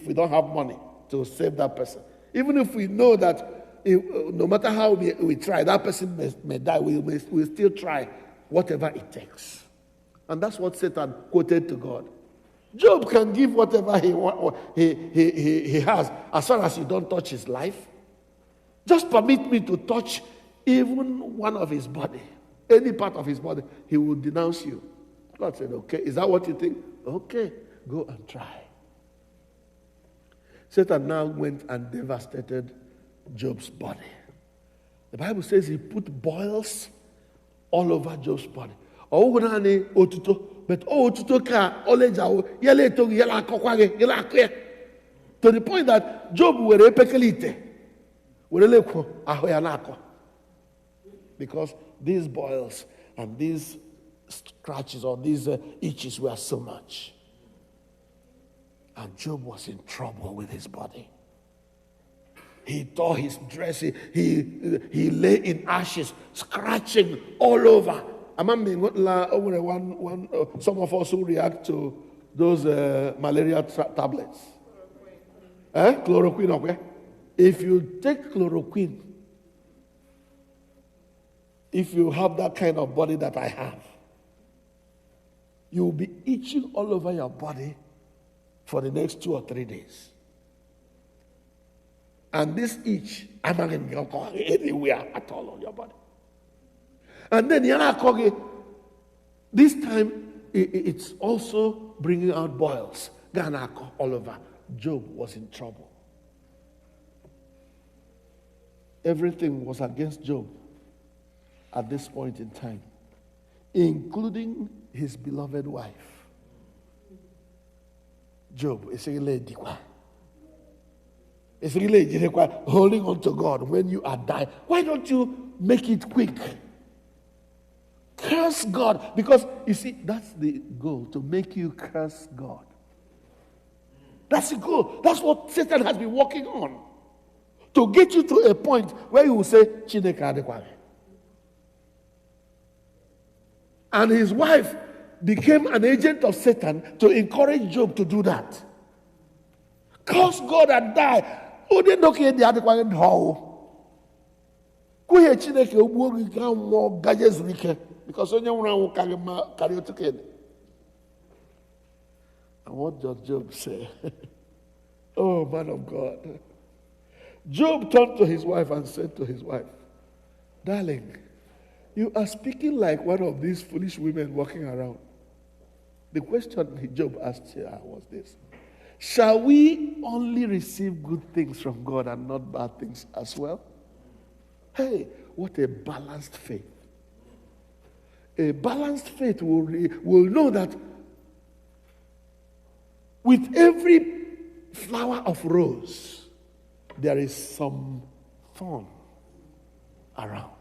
S1: we don't have money to save that person, even if we know that no matter how we try, that person may die, we'll still try whatever it takes. And that's what Satan quoted to God. Job can give whatever he has, as far as you don't touch his life. Just permit me to touch even one of his body, any part of his body, he will denounce you. God said, okay, is that what you think? Okay, go and try. Satan now went and devastated Job's body. The Bible says he put boils all over Job's body. But to the point that Job were because these boils and these scratches or these itches were so much. And Job was in trouble with his body. He tore his dress. He lay in ashes, scratching all over. Some of us who react to those malaria tablets. Chloroquine, okay? If you take chloroquine, if you have that kind of body that I have, you will be itching all over your body for the next 2 or 3 days. And this itch, I'm not going to go anywhere at all on your body. And then this time, it's also bringing out boils. All over. Job was in trouble. Everything was against Job at this point in time, including his beloved wife. Job is holding on to God when you are dying. Why don't you make it quick? Curse God. Because, you see, that's the goal, to make you curse God. That's the goal. That's what Satan has been working on. To get you to a point where you will say, Chineke adekwaghị. And his wife became an agent of Satan to encourage Job to do that. Curse God and die. Because and what does Job say? Oh, man of God. Job turned to his wife and said to his wife, darling, you are speaking like one of these foolish women walking around. The question Job asked her was this: shall we only receive good things from God and not bad things as well? Hey, what a balanced faith. A balanced faith will know that with every flower of rose, there is some thorn around.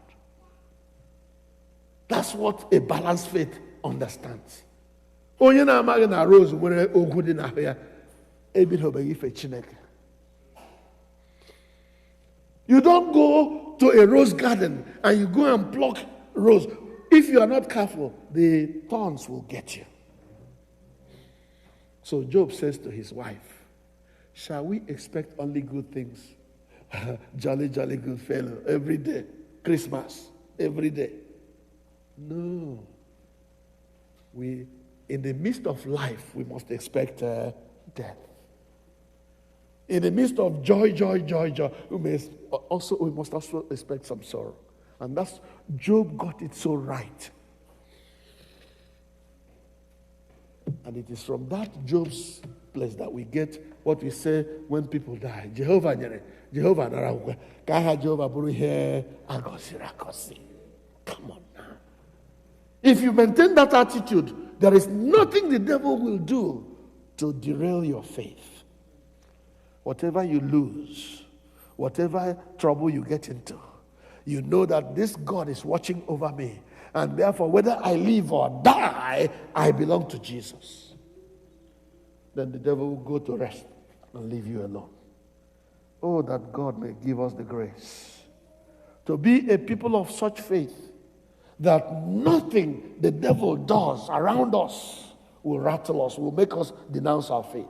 S1: That's what a balanced faith understands. You don't go to a rose garden and you go and pluck rose. If you are not careful, the thorns will get you. So Job says to his wife, shall we expect only good things? Jolly, jolly good fellow. Every day. Christmas. Every day. No. In the midst of life, we must expect death. In the midst of joy, we must also expect some sorrow. And that's, Job got it so right. And it is from that Job's place that we get what we say when people die. Jehovah nyere, Jehovah nara, kaha Jehovah buru here, agosi. Come on now. If you maintain that attitude, there is nothing the devil will do to derail your faith. Whatever you lose, whatever trouble you get into, you know that this God is watching over me. And therefore, whether I live or die, I belong to Jesus. Then the devil will go to rest and leave you alone. Oh, that God may give us the grace to be a people of such faith that nothing the devil does around us will rattle us, will make us denounce our faith.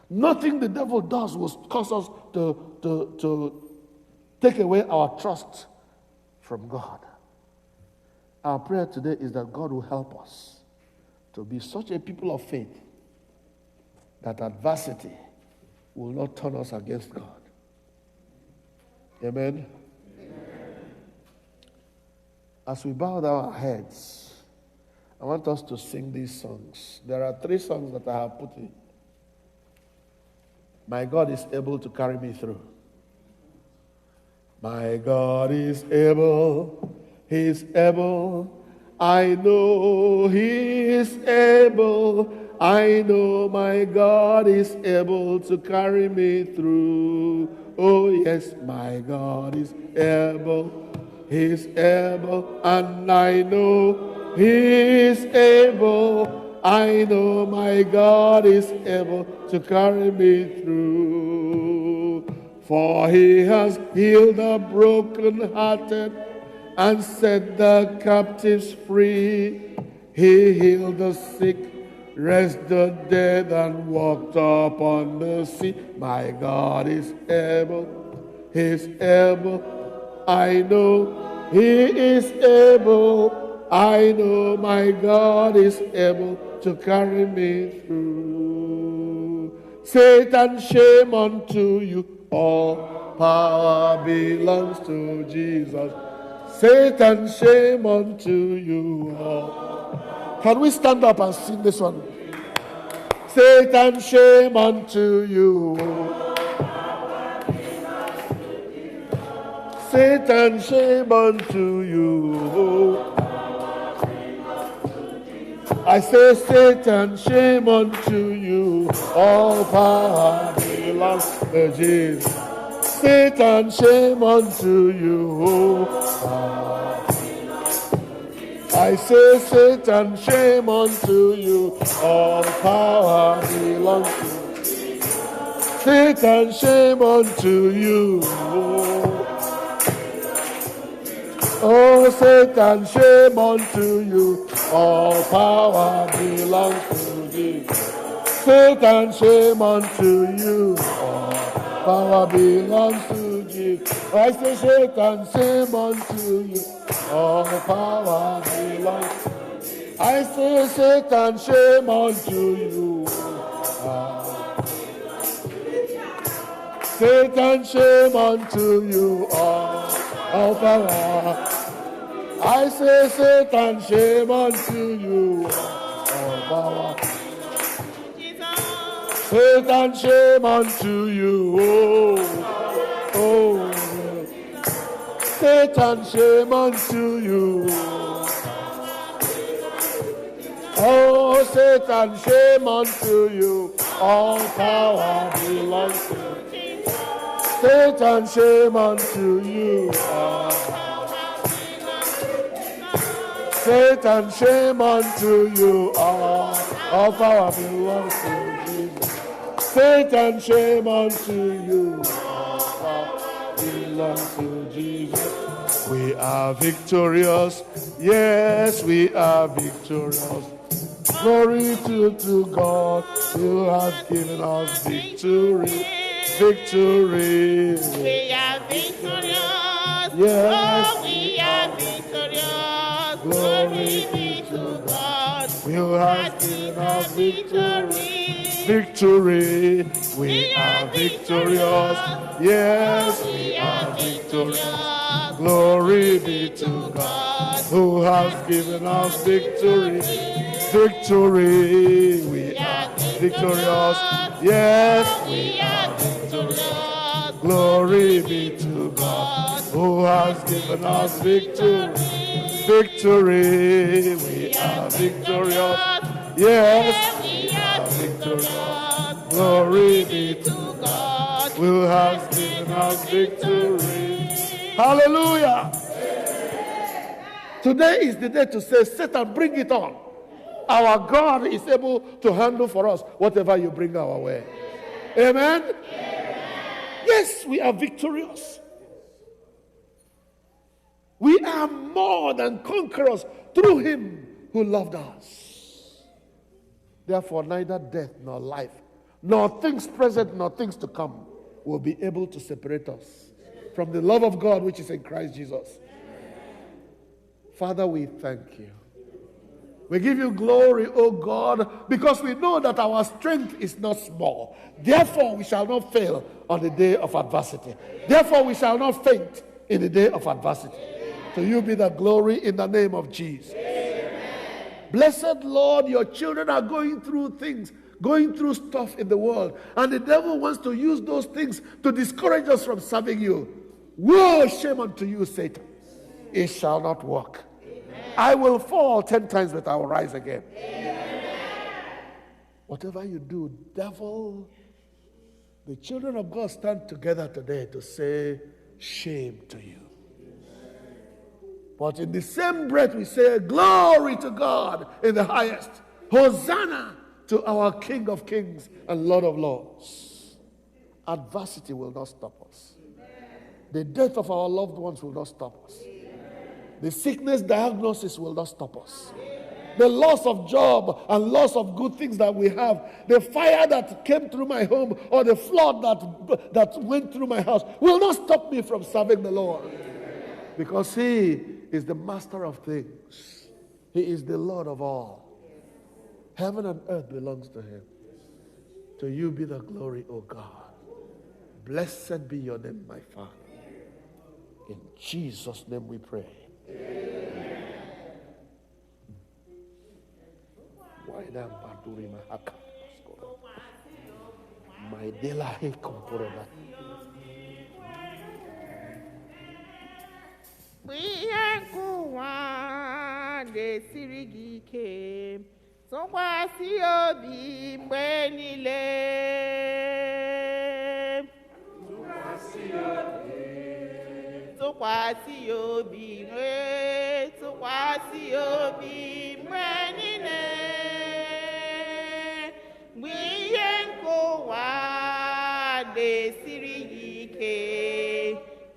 S1: Nothing the devil does will cause us to take away our trust from God. Our prayer today is that God will help us to be such a people of faith that adversity will not turn us against God. Amen? As we bow down our heads, I want us to sing these songs. There are 3 songs that I have put in. My God is able to carry me through. My God is able, He's able. I know He is able. I know my God is able to carry me through. Oh yes, my God is able. He's able, and I know He is able. I know my God is able to carry me through. For He has healed the brokenhearted and set the captives free. He healed the sick, raised the dead, and walked upon the sea. My God is able. He's able. I know He is able. I know my God is able to carry me through. Satan, shame unto you. All power belongs to Jesus. Satan, shame unto you all. Can we stand up and sing this one? Satan, shame unto you. Satan, shame unto you. I say, Satan, shame unto you. All power belongs to Jesus. Satan, shame unto you. I say, Satan, shame unto you. All power belongs to Jesus. Satan, shame unto you. Oh, Satan, shame unto you. All power belongs to Jesus. Satan, shame unto you. All power belongs to Jesus. I say, Satan, shame unto you. All power belongs to Jesus. I say, Satan, shame unto you. Satan, shame unto you. All power. I say, Satan, shame unto you. All power. Satan, shame unto you. Oh. Satan, shame unto you. Oh, Satan, shame unto you. All power belongs to you. Satan, shame unto you. Satan, shame unto you. All power belongs to Jesus. Satan, shame unto you. All power belongs to Jesus. We are victorious. Yes, we are victorious. Glory to God who has given us victory. Victory.
S3: We are victorious.
S1: Yes.
S3: Oh, we are victorious.
S1: Glory
S3: be to God
S1: who has given us
S3: victory.
S1: Victory. We are victorious. Yes, we are victorious. Glory be to God who has given us victory. Victory. We are victorious. Yes, we are victorious. Glory be to God who has given us victory. Victory. We are victorious. Yes, we are victorious. Glory be to God who has given us victory. Hallelujah. Today is the day to say, Satan, bring it on. Our God is able to handle for us whatever you bring our way. Amen? Amen. Yes, we are victorious. We are more than conquerors through him who loved us. Therefore, neither death nor life, nor things present nor things to come, will be able to separate us from the love of God which is in Christ Jesus. Father, we thank you. We give you glory, O God, because we know that our strength is not small. Therefore, we shall not fail on the day of adversity. Therefore, we shall not faint in the day of adversity. To you be the glory in the name of Jesus. Amen. Blessed Lord, your children are going through things, going through stuff in the world, and the devil wants to use those things to discourage us from serving you. Woe, shame unto you, Satan. It shall not work. I will fall 10 times, but I will rise again. Amen. Whatever you do, devil, the children of God stand together today to say, shame to you. But in the same breath, we say, glory to God in the highest. Hosanna to our King of Kings and Lord of Lords. Adversity will not stop us. The death of our loved ones will not stop us. The sickness diagnosis will not stop us. The loss of job and loss of good things that we have, the fire that came through my home or the flood that went through my house will not stop me from serving the Lord. Because he is the master of things. He is the Lord of all. Heaven and earth belongs to him. To you be the glory, O God. Blessed be your name, my Father. In Jesus' name we pray.
S3: Ihe nkụwa ga-esiri gị ike, tụkwasị obi mgbe niile. Tụkwasị obi mgbe niile. Mgbe ihe nkụwa ga-esiri gị ike,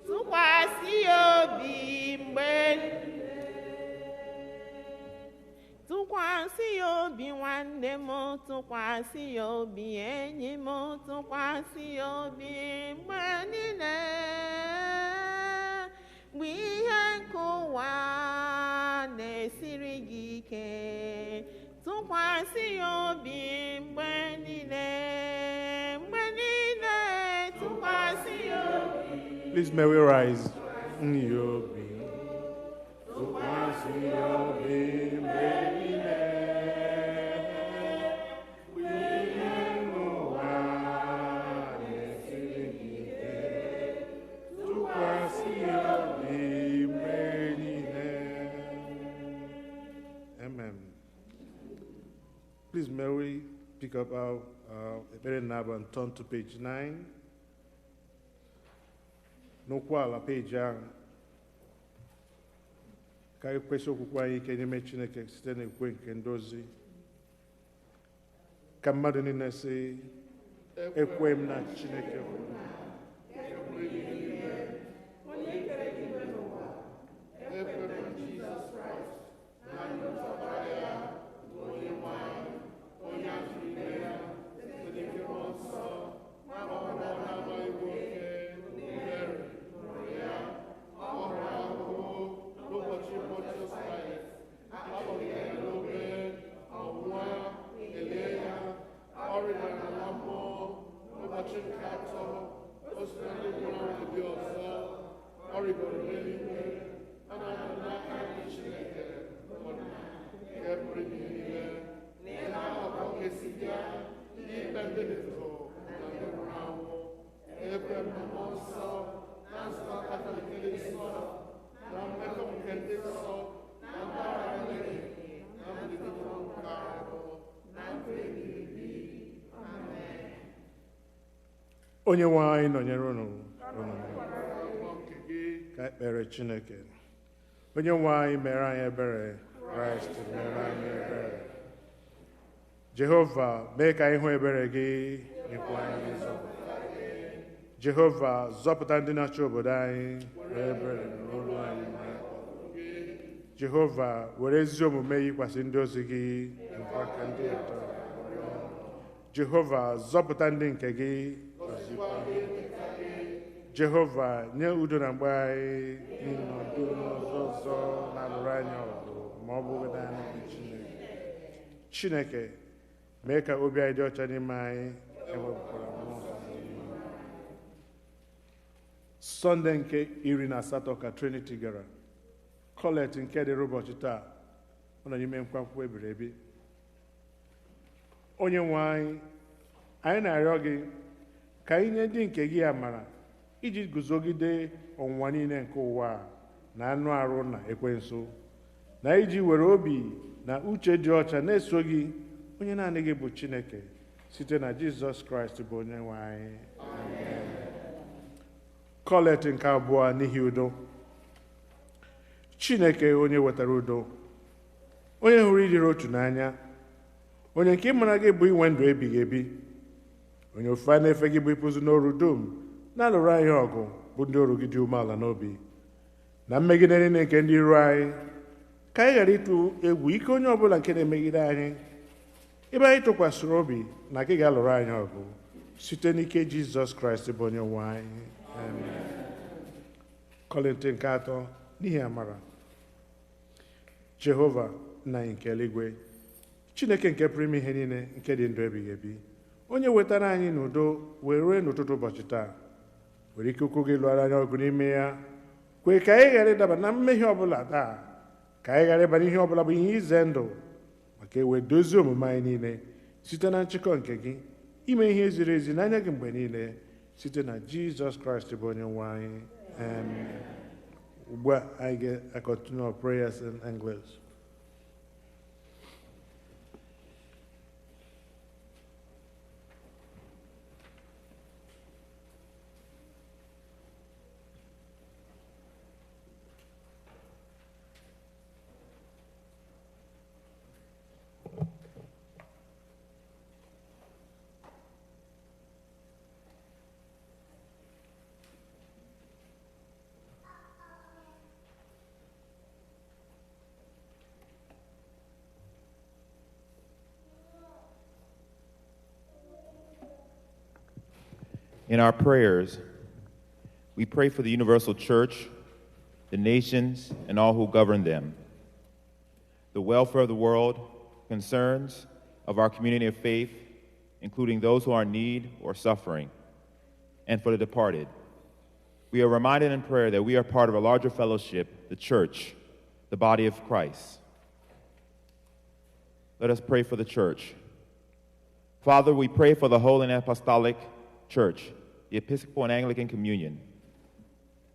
S3: tụkwasị obi mgbe niile. Tụkwasị obi nwanne m, tụkwasị obi enyi m, tụkwasị obi mgbe niile. Mgbe ihe nkụwa na-esiri gị ike, tụkwasị obi mgbe niile. Mgbe niile, tụkwasị obi.
S2: Please may we rise. Nyobi. Tụkwasị obi mgbe niile. Amen. Please may we pick up our Ekpere Naba and turn to page 9. N'okwu ala page ahụ. Ka anyị kwesị okwukwe anyị ike n'ime Chineke site n'ekwe nke ndị ozi. Ka mmadụ niile sị, ekwe m na Chineke bụ.
S1: Nke atọ
S2: Onye-nwe anyị nọnyere unu. Ka ekpere Chineke. Onye-nwe anyị mere anyị ebere. Kraịst mere anyị ebere. Jehova, mee ka anyị hụ ebere gị, nyekwa anyị nzọpụta. Jehova, zọpụta ndị na-achị obodo anyị, were ebere n'olu anyị. Jehova, were ezi omume yikwasị ndị ozi gị, nkwa ka ndị ụtọ. Jehova, zọpụta ndị nke gị. Jehova, nye udo na mgbe anyị, n'ọdụ ọzọ na-alụrụ anyị ọgụ, ma ọ bụghị naanị Chineke. Chineke, mee ka obi anyị dị ọcha n'ime anyị, ewepụkwara mmụọ. Sọnde nke 18 ka Trinity gara. Kọlet nke dịrị ụbọchị taa, ọ nọ n'ime nkwankwa ebiri ebi. Onye-nwe anyị, anyị na-arịọ gị ka anyị nye ndị nke gị amara iji guzogide ọnwụnwa niile nke ụwa na anụ arụ na ekwensu, na iji were obi na uche dị ọcha na-eso gị, onye naanị gị bụ Chineke, site na Jizọs Kraịst bụ Onye-nwe anyị. Kọlet nke abụọ n'ihi udo. Chineke, onye wetara udo, onye hụrụ ịdịrị otu n'anya, onye nke ịmara gị bụ inwe ndụ ebighị ebi, onye ofufe na-efe gị bụ ịpụzụ n'oru dum na-alụrụ anyị ọgụ bụ ndị oru gị dị umeala n'obi, na mmegide niile nke ndị iro anyị, ka anyị ghara ịtụ egwu ike onye ọbụla nke na-emegide anyị, ebe anyị tụkwasịrị obi na gị ga-alụrụ anyị ọgụ site n'ike Jizọs Kraịst bụ Onye-nwe anyị. Kọlịntị nke atọ n'ihi amara. Jehova, nna anyị nke eluigwe, Chineke nke pụrụ ime ihe niile, nke dị ndụ ebighị ebi, onye wetara anyị n'udo wee rue n'ụtụtụ ụbọchị taa, were ike ukwu gị lụọra anyị ọgụ n'ime ya, kwee ka anyị ghara ịdaba na mmehie ọbụla taa, ka anyị ghara ịba n'ihe ọbụla bụ ihe ize ndụ, maka ewe dozie omume anyị niile site na nchịkọ nke gị, ime ihe ziri ezi n'anya gị mgbe niile, site na Jizọs Kraịst bụ Onye-nwe anyị. Amen. Ugbu a, anyị ga-continue our prayers in English.
S4: In our prayers, we pray for the universal church, the nations, and all who govern them, the welfare of the world, concerns of our community of faith, including those who are in need or suffering, and for the departed. We are reminded in prayer that we are part of a larger fellowship, the church, the body of Christ. Let us pray for the church. Father, we pray for the Holy and Apostolic Church, the Episcopal and Anglican Communion,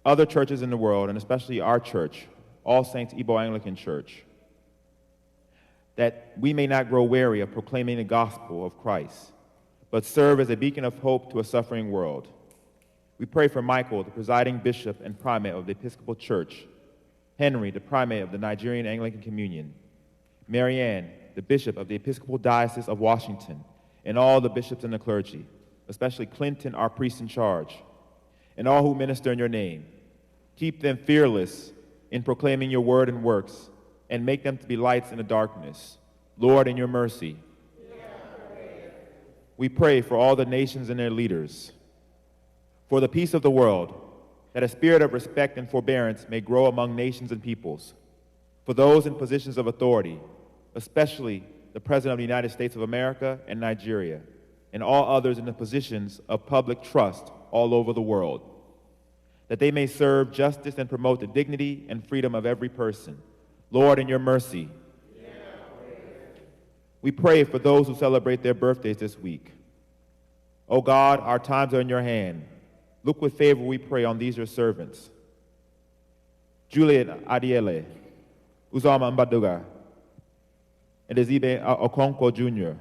S4: other churches in the world, and especially our church, All Saints Igbo Anglican Church, that we may not grow weary of proclaiming the gospel of Christ, but serve as a beacon of hope to a suffering world. We pray for Michael, the presiding bishop and primate of the Episcopal Church, Henry, the primate of the Nigerian Anglican Communion, Marianne, the bishop of the Episcopal Diocese of Washington, and all the bishops and the clergy, especially Clinton, our priest in charge, and all who minister in your name. Keep them fearless in proclaiming your word and works, and make them to be lights in the darkness. Lord, in your mercy. We pray for all the nations and their leaders, for the peace of the world, that a spirit of respect and forbearance may grow among nations and peoples, for those in positions of authority, especially the President of the United States of America and Nigeria, and all others in the positions of public trust all over the world, that they may serve justice and promote the dignity and freedom of every person. Lord, in your mercy. We pray for those who celebrate their birthdays this week. O God, our times are in your hand. Look with favor, we pray, on these your servants. Juliet Adiele, Uzama Mbaduga, and Ezibe Okonkwo Jr.,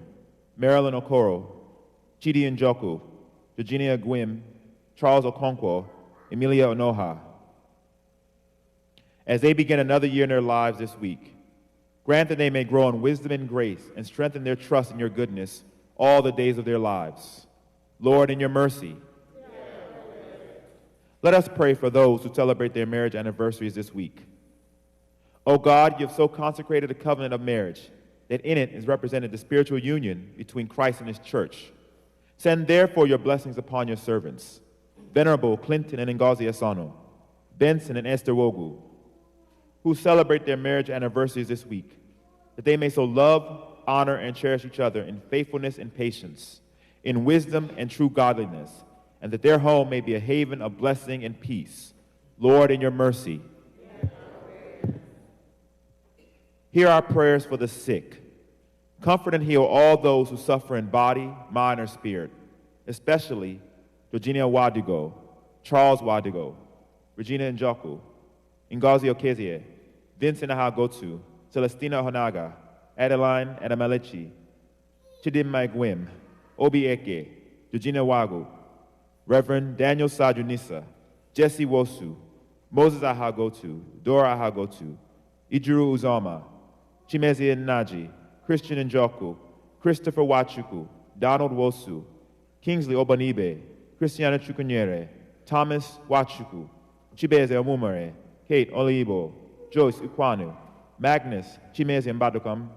S4: Marilyn Okoro, Chidi Njoku, Virginia Gwim, Charles Okonkwo, Emilia Onoha. As they begin another year in their lives this week, grant that they may grow in wisdom and grace and strengthen their trust in your goodness all the days of their lives. Lord, in your mercy, let us pray for those who celebrate their marriage anniversaries this week. O God, you have so consecrated a covenant of marriage that in it is represented the spiritual union between Christ and his church. Send therefore your blessings upon your servants, Venerable Clinton and Ngozi Asano, Benson and Esther Wogu, who celebrate their marriage anniversaries this week, that they may so love, honor, and cherish each other in faithfulness and patience, in wisdom and true godliness, and that their home may be a haven of blessing and peace. Lord, in your mercy, hear our prayers for the sick. Comfort and heal all those who suffer in body, mind, or spirit, especially Virginia Wadigo, Charles Wadigo, Regina Njoku, Ngozi Okezie, Vincent Ahagotu, Celestina Honaga, Adeline Adamalechi, Chidinma Gwim, Obi Eke, Virginia Wagu, Reverend Daniel Sajunisa, Jesse Wosu, Moses Ahagotu, Dora Ahagotu, Ijuru Uzoma, Chimezi Naji, Christian Njoku, Christopher Wachuku, Donald Wosu, Kingsley Obanibe, Christiana Chukwunyere, Thomas Wachuku, Chibeze Omumare, Kate Olibo, Joyce Ukwanu, Magnus Chimezi Mbadukam,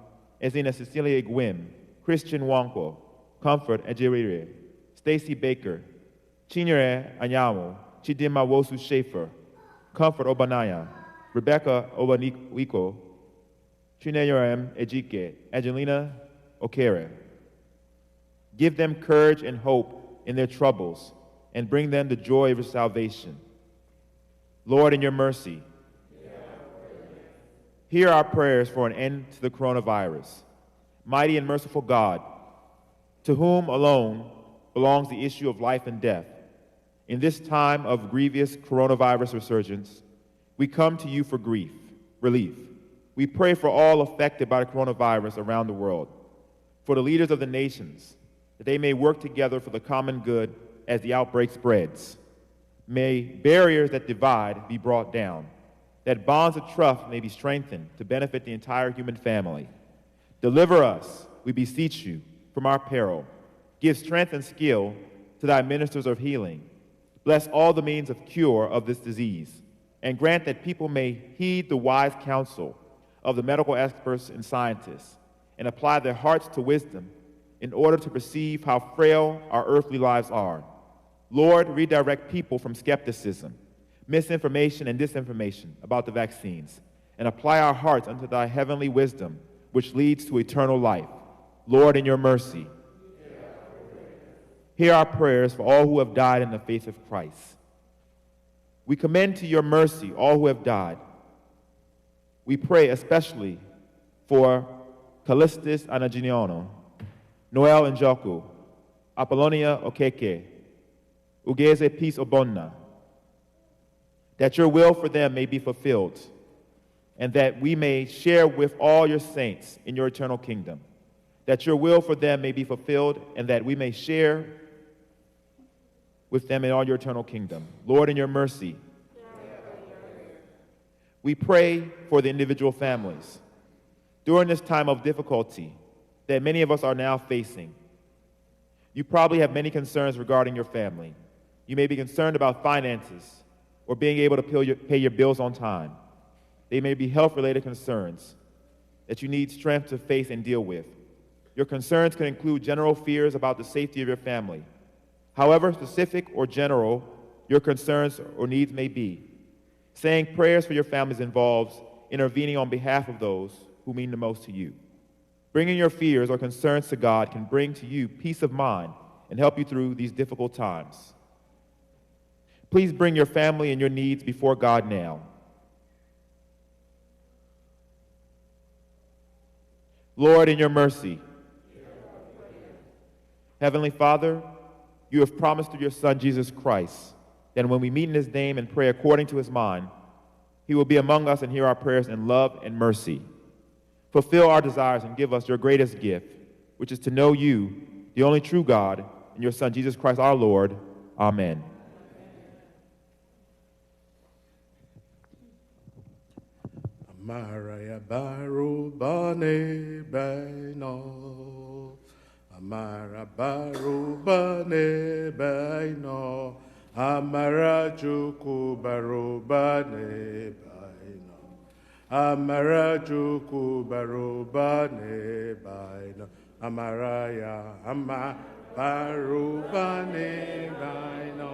S4: Ezina Cecilia Gwim, Christian Wankwo, Comfort Ejirire, Stacy Baker, Chinyere Anyamu, Chidima Wosu Schaefer, Comfort Obanaya, Rebecca Obaniko, Chineyorem Ejike, Angelina Okere. Give them courage and hope in their troubles and bring them the joy of your salvation. Lord, in your mercy, hear our prayers for an end to the coronavirus. Mighty and merciful God, to whom alone belongs the issue of life and death, in this time of grievous coronavirus resurgence, we come to you for relief. We pray for all affected by the coronavirus around the world, for the leaders of the nations, that they may work together for the common good as the outbreak spreads. May barriers that divide be brought down, that bonds of trust may be strengthened to benefit the entire human family. Deliver us, we beseech you, from our peril. Give strength and skill to thy ministers of healing. Bless all the means of cure of this disease, and grant that people may heed the wise counsel of the medical experts and scientists, and apply their hearts to wisdom in order to perceive how frail our earthly lives are. Lord, redirect people from skepticism, misinformation, and disinformation about the vaccines, and apply our hearts unto thy heavenly wisdom, which leads to eternal life. Lord, in your mercy, hear our prayers for all who have died in the faith of Christ. We commend to your mercy all who have died. We pray especially for Callistus Anaginiano, Noel Njoku, Apollonia Okeke, Ugeze Peace Obonna, that your will for them may be fulfilled, and that we may share with all your saints in your eternal kingdom, that your will for them may be fulfilled, and that we may share with them in all your eternal kingdom. Lord, in your mercy, we pray for the individual families. During this time of difficulty that many of us are now facing, you probably have many concerns regarding your family. You may be concerned about finances or being able to pay your bills on time. They may be health-related concerns that you need strength to face and deal with. Your concerns can include general fears about the safety of your family. However specific or general your concerns or needs may be, saying prayers for your families involves intervening on behalf of those who mean the most to you. Bringing your fears or concerns to God can bring to you peace of mind and help you through these difficult times. Please bring your family and your needs before God now. Lord, in your mercy, Heavenly Father, you have promised through your Son, Jesus Christ, that when we meet in his name and pray according to his mind, he will be among us and hear our prayers in love and mercy. Fulfill our desires and give us your greatest gift, which is to know you, the only true God, in your Son, Jesus Christ our Lord. Amen.
S2: Amara baru bane baino. Amara baru bane baino. Amara Chukwu baru bane baino. Amara Chukwu baru bane baino. Amara ya ama baru bane baino.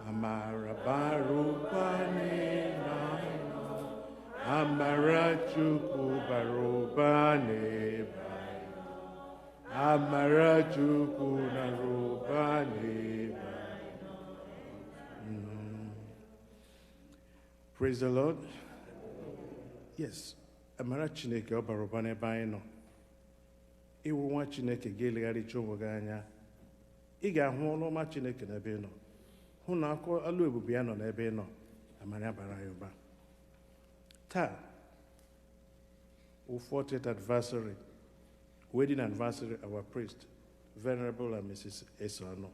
S2: Amara baru bane baino. Amara Chukwu baru bane baino. Amara Chukwu naru bane baino. Praise the Lord. Yes, amara Chineke ọ bara ụba n'ebe anyị nọ. Iwu nwa Chineke ga-elegharị onwe gị anya. Ị ga-ahụ ọrụ ọma Chineke n'ebe ị nọ. Hụ na akụ alụ ebube ya nọ n'ebe ị nọ. Amara bara ya ụba. Taa, 40th anniversary, wedding anniversary of our priest, Venerable and Mrs. Esano.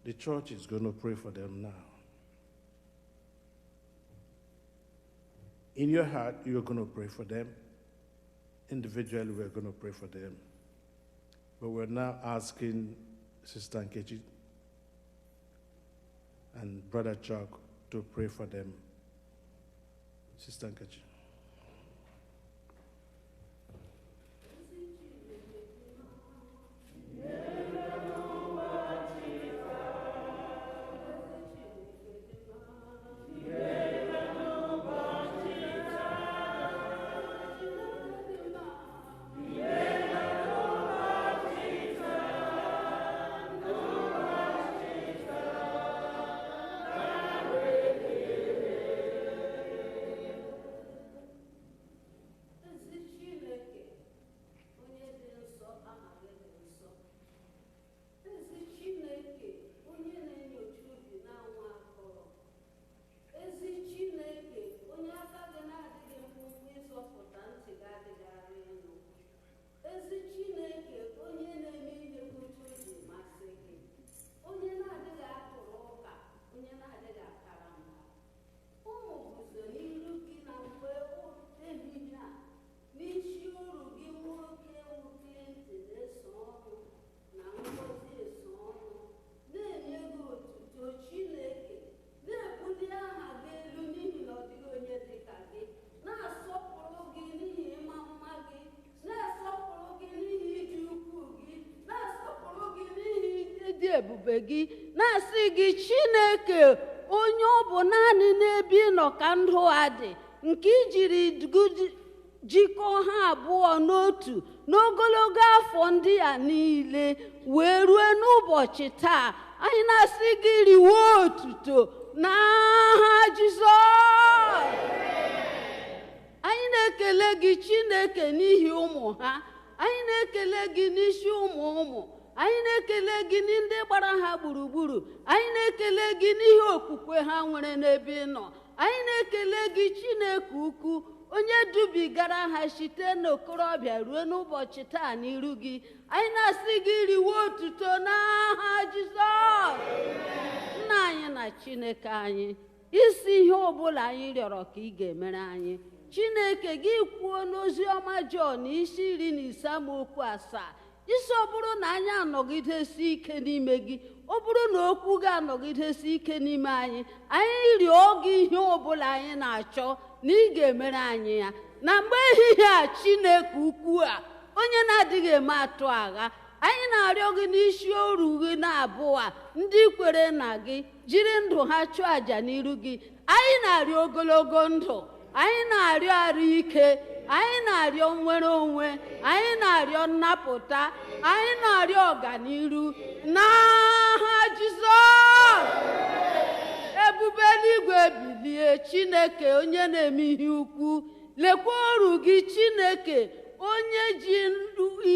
S2: The church is going to pray for them now. In your heart, you're going to pray for them. Individually, we're going to pray for them. But we're now asking Sister Nkechi and Brother Chuck to pray for them. Sister Nkechi.
S6: ebube gị na-asị gị Chineke onye ọ bụ naanị n'ebe ị nọ ka ndụ a dị nke ijiri jikọọ ha abụọ n'otu n'ogologo afọ ndị a niile wee rue n'ụbọchị taa anyị na-asị gị riwe otuto n'aha Jizọs. Anyị na-ekele gị Chineke n'ihi ụmụ ha, anyị na-ekele gị n'isi ụmụ ụmụ, anyị na-ekele gị ndị gbara ha gburugburu, anyị na-ekele gị n'ihi okwukwe ha nwere n'ebe ị nọ, anyị na-ekele gị Chineke ukwu onye dubigara ha site n'okorobịa ruo n'ụbọchị taa n'iru gị. Anyị na-asị gị riwe otuto n'aha Jizọs. Nna anyị na Chineke anyị, isi ihe ọbụla anyị rịọrọ ka ị ga-emere anyị. Chineke gị kwuo n'ozi ọma Jọn isi 15:7, isi ọ bụrụ na anyị anọgidesi ike n'ime gị, ọ bụrụ na okwu gị anọgidesi ike n'ime anyị, anyị rịọ gị ihe ọbụla anyị na-achọ na ị ga-emere anyị ya. Na mgbe ehihie a Chineke ukwu a onye na-adịghị eme atụ agha, anyị na-arịọ gị n'isi oru gị na Abua ndị kwere na gị jiri ndụ ha chụọ àjà n'iru gị. Anyị na-arịọ ogologo ndụ, anyị na-arịọ arụ ike, anyị na-arịọ nnwere onwe, anyị na-arịọ nnapụta, anyị na-arịọ ọganiru n'aha Jizọs. Ebube eluigwe bilie Chineke onye na-eme ihe ukwu, lekwa oru gị Chineke onye ji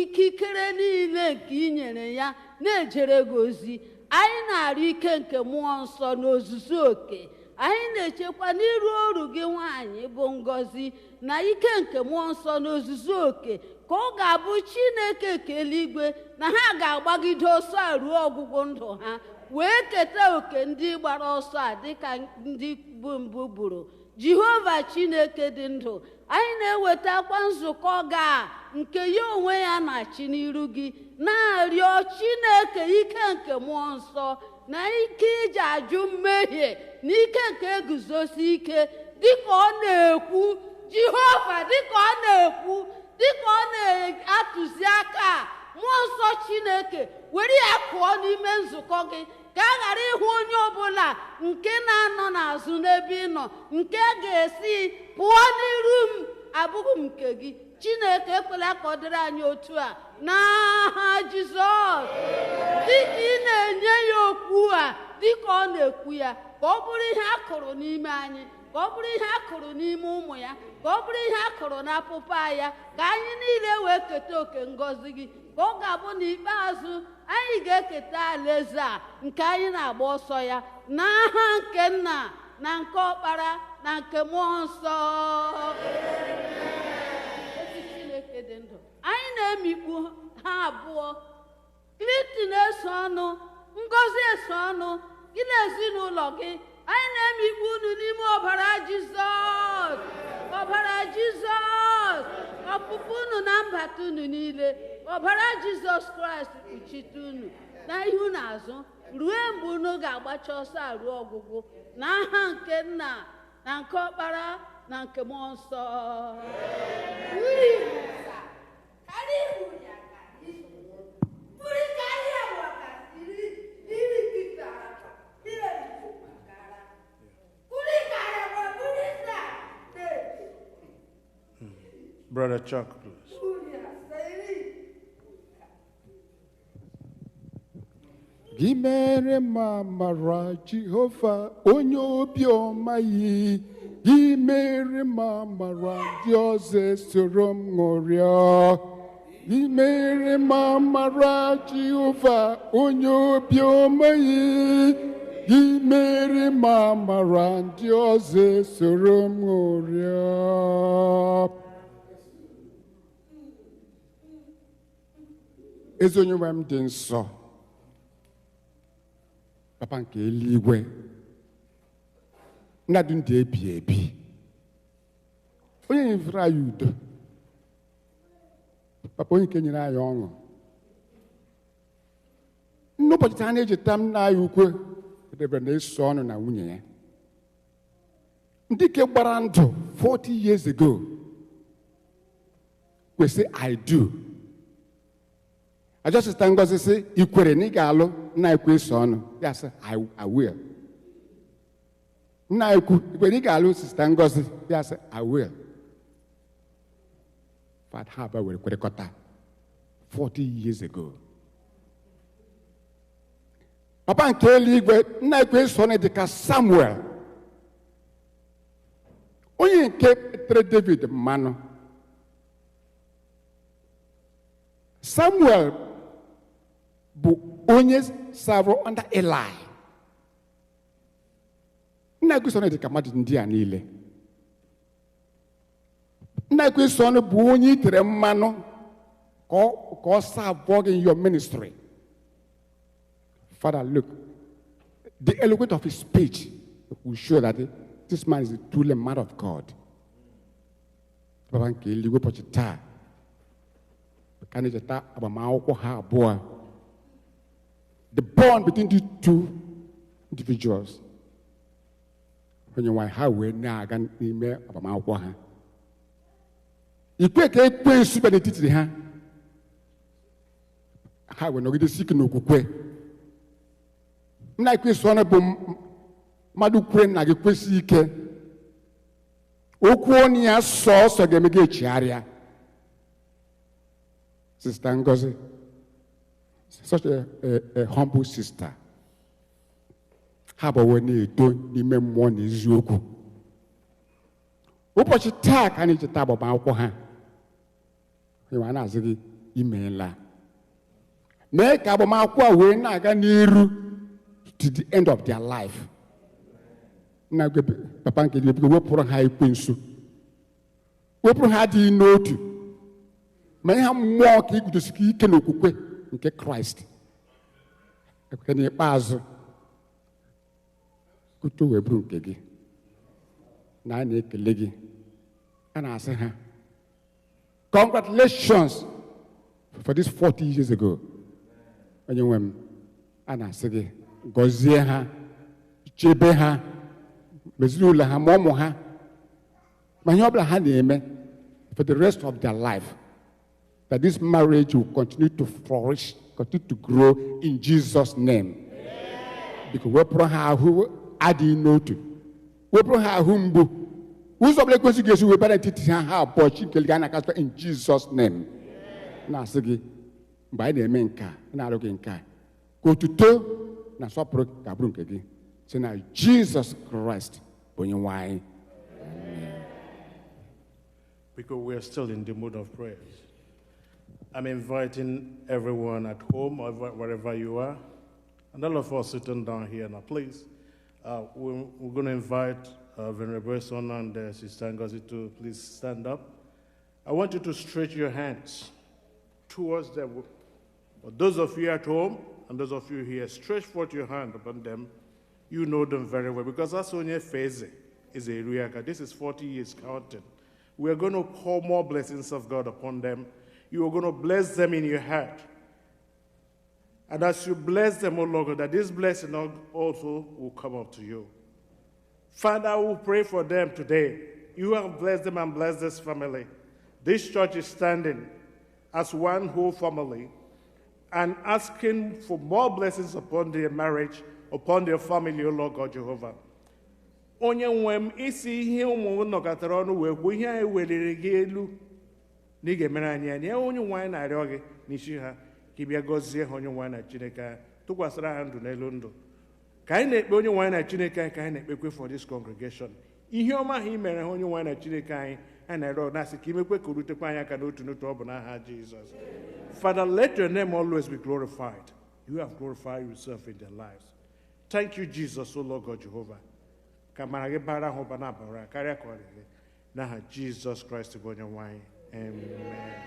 S6: ikikere niile nke i nyere ya na-ejere gị ozi. Anyị na-arịọ ike nke mmụọ nsọ n'ozuzu oke, anyị na-echekwa n'iru oru gị nwaanyị bụ Ngọzi na ike nke mmụọ nsọ n'ozuzu oke ka ọ ga-abụ Chineke nke eluigwe na ha ga-agbagide ọsọ a ruo ọgwụgwụ ndụ ha wee keta oke ndị gbara ọsọ a dịka ndị bụ mbụ buru. Jehova Chineke dị ndụ, anyị na-ewetakwa nzukọ nke ya onwe ya na-achị n'iru gị, na-arịọ Chineke ike nke mmụọ nsọ na ike iji ajụ mmehie na ike nke eguzosi ike dịka ọ na-ekwu. Jehova, dịka ọ na-ekwu, dịka ọ na-atụzi aka, mmụọ nsọ Chineke were ya kụọ n'ime nzukọ gị ka a ghara ịhụ onye ọbụla nke na-anọ n'azụ n'ebe ị nọ nke ga-esi pụọ n'iru m abụghị m nke gị. Chineke ekwela ka ọ dịrị anyị otu a n'aha Jizọs. Dịka ị na-enye ya okwu a, dịka ọ na-ekwu ya, ka ọ bụrụ ihe a kụrụ n'ime anyị, ka ọ bụrụ ihe a kụrụ n'ime ụmụ ya, ka ọ bụrụ ihe a kụrụ n'apụpa ya, ka anyị niile wee keta oke ngọzi gị, ka ọ ga-abụ n'ikpeazụ anyị ga-eketa alaeze a nke anyị na-agba ọsọ ya n'aha nke Nna na nke Ọkpara na nke Mmụọ Nsọ. Ezi Chineke dị ndụ, anyị na-emikpu ha abụọ, Kristi na-eso ọnụ, ngọzi eso ọnụ, gị na ezinụlọ gị. Anyị na-emikpu unu n'ime ọbara Jizọs, ọbara Jizọs, ọpụpụ unu na mbata unu niile. Ọbara Jizọs Kraịst kpuchite unu na ihu na azụ ruo mgbe unu ga-agbacha ọsọ aruo ọgwụgwụ n'aha nke Nna na nke Ọkpara na nke Mmụọ Nsọ.
S2: Brother Chuck, please.
S7: Gị mere m amara Jehova onye obiọma yi, gị mere m amara ndị ọzọ esoro m ṅụrịa. Gị mere m amara Jehova onye obiọma yi, gị mere m amara ndị ọzọ esoro m ṅụrịa. Ezi onye nwe m dị nsọ, Papa nke eluigwe, nna dị ndụ ebi ebi, onye nyefere anyị udo, Papa onye nke nyere anyị ọṅụ. N'ụbọchị taa na-echeta m nna anyị ukwe edebere na-eso ọnụ na nwunye ya, ndị ke gbara ndụ 40 years ago kwesị I do. Ajọsịta Ngozi sị ikwere na ị ga-alụ nna ekwu eso ọnụ ya sị I will. Nna ekwu ikwere na ị ga-alụ Sista Ngozi ya sị I will. Fat ha abụọ were kwerekọta 40 years ago. Papa nke eluigwe, nna ekwu eso ọnụ dị ka Samuel, onye nke tere David mmanụ. Samuel bụ onye serve under Eli. Nna ekwu eso ọnụ dị ka mmadụ ndị a niile. Nna ekwu eso ọnụ bụ onye itere mmanụ ka ọ serve in your ministry. Father, look, the eloquence of his speech will show that this man is truly a man of God. Baba nke eluigwe ụbọchị taa ka na-echeta agbamakwụkwọ ha abụọ, the bond between the two individuals. Onye-nwe-ayi ha wee na-aga n'ime agbamakwụkwọ ha. Ikwe ka ekwensu bịa n'etiti ha, ha wee nọgidesi ike n'okwukwe. Nna ekwensu ọnụ bụ mmadụ kwere na gị kwesị ike, okwu ọnụ ya sọọsọ ga-eme gị echigharịa. Sister Ngozi, such a humble sister. Ha bụ onye na-eto n'ime mmụọ na eziokwu. Ụbọchị taa ka anyị cheta agbamakwụkwọ ha. Onye na-azị gị imeela. Mee ka agbamakwụkwọ a wee na-aga n'iru to the end of their life. Na Papa nke eluigwe wepụrụ ha ekwensu, wepụrụ ha adịghị n'otu, ma ihe mmụọ ka igudosike ike n'okwukwe nke Kraịst. Ekwe n'ikpeazụ kuto wee bụrụ nke gị na a na-ekele gị, a na-asị ha congratulations for this 40 years ago. Onye nwe m, a na-asị gị gọzie ha, chebe ha, ezinụlọ ha ma ụmụ ha, ma ihe ọbụla ha na-eme for the rest of their life, that this marriage will continue to flourish, continue to grow in Jesus' name. Because wepụrụ ha ahụ adịghị n'otu, wepụrụ ha ahụ mgbu, ụzọ ọbụla ekwesị ga-esi webara etiti ha ha abụọ Chineke ga na-akasịkwa in Jesus' name. Na-asị gị mgbe anyị na-eme nke a, na-arụ gị nke a, ka otuto na nsọpụrụ ga-abụrụ nke gị sị na Jesus Christ bụ onye nwe anyị.
S2: Because we are still in the mood of prayers, I'm inviting everyone at home or wherever you are, and all of us sitting down here now, please. We're going to invite Venerable Son and Sister Ngozi to please stand up. I want you to stretch your hands towards them. For those of you at home and those of you here, stretch forth your hand upon them. You know them very well, because that's only a phase is a react. This is 40 years counting. We are going to pour more blessings of God upon them. You are going to bless them in your heart. And as you bless them, O Lord, that this blessing also will come up to you. Father, we pray for them today. You have blessed them and blessed this family. This church is standing as one whole family and asking for more blessings upon their marriage, upon their family, O Lord God Jehovah. Onye-nwe-m, isi ihe ụmụ nọkọtara ọnụ wee kwuo ihe anyị weliri gị elu na ị ga-emere anyị ya, na Onye-nwe anyị na-arịọ gị n'isi ha ka ị bịa gọzie ha, Onye-nwe anyị na Chineke anyị, tụkwasịra ha ndụ n'elu ndụ. Ka anyị na-ekpe Onye-nwe anyị na Chineke anyị, ka anyị na-ekpekwe for this congregation. Ihe ọma ha i mere ha, Onye-nwe anyị na Chineke anyị, anyị na-arịọ na-asị ka imekwe ka urutekwa anyị aka n'otu n'otu, ọ bụ n'aha Jizọs. Father, let your name always be glorified. You have glorified yourself in their lives. Thank you, Jesus, O Lord God Jehovah. Kamara gị bara ha ụba na-abara karịa ka ọ dị gị n'aha Jizọs Kraịst bụ Onye-nwe anyị. Amen.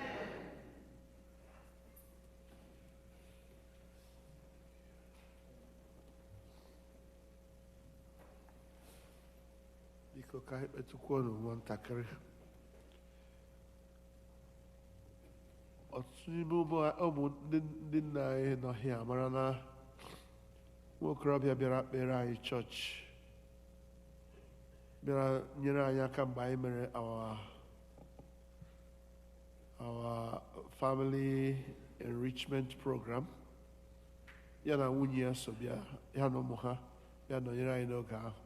S1: Biko ka anyị kpetụkwuo n'ụwa ntakịrị. Ọtụtụ n'ime ụmụ ndị nna anyị nọ here amara na nwa okorobịa bịara kpere anyị chọọchị, bịara nyere anyị aka mgbe anyị mere our family enrichment program. Ya na nwunye ya so bịa, ya na ụmụ ha bịa nọnyere anyị n'oge ahụ.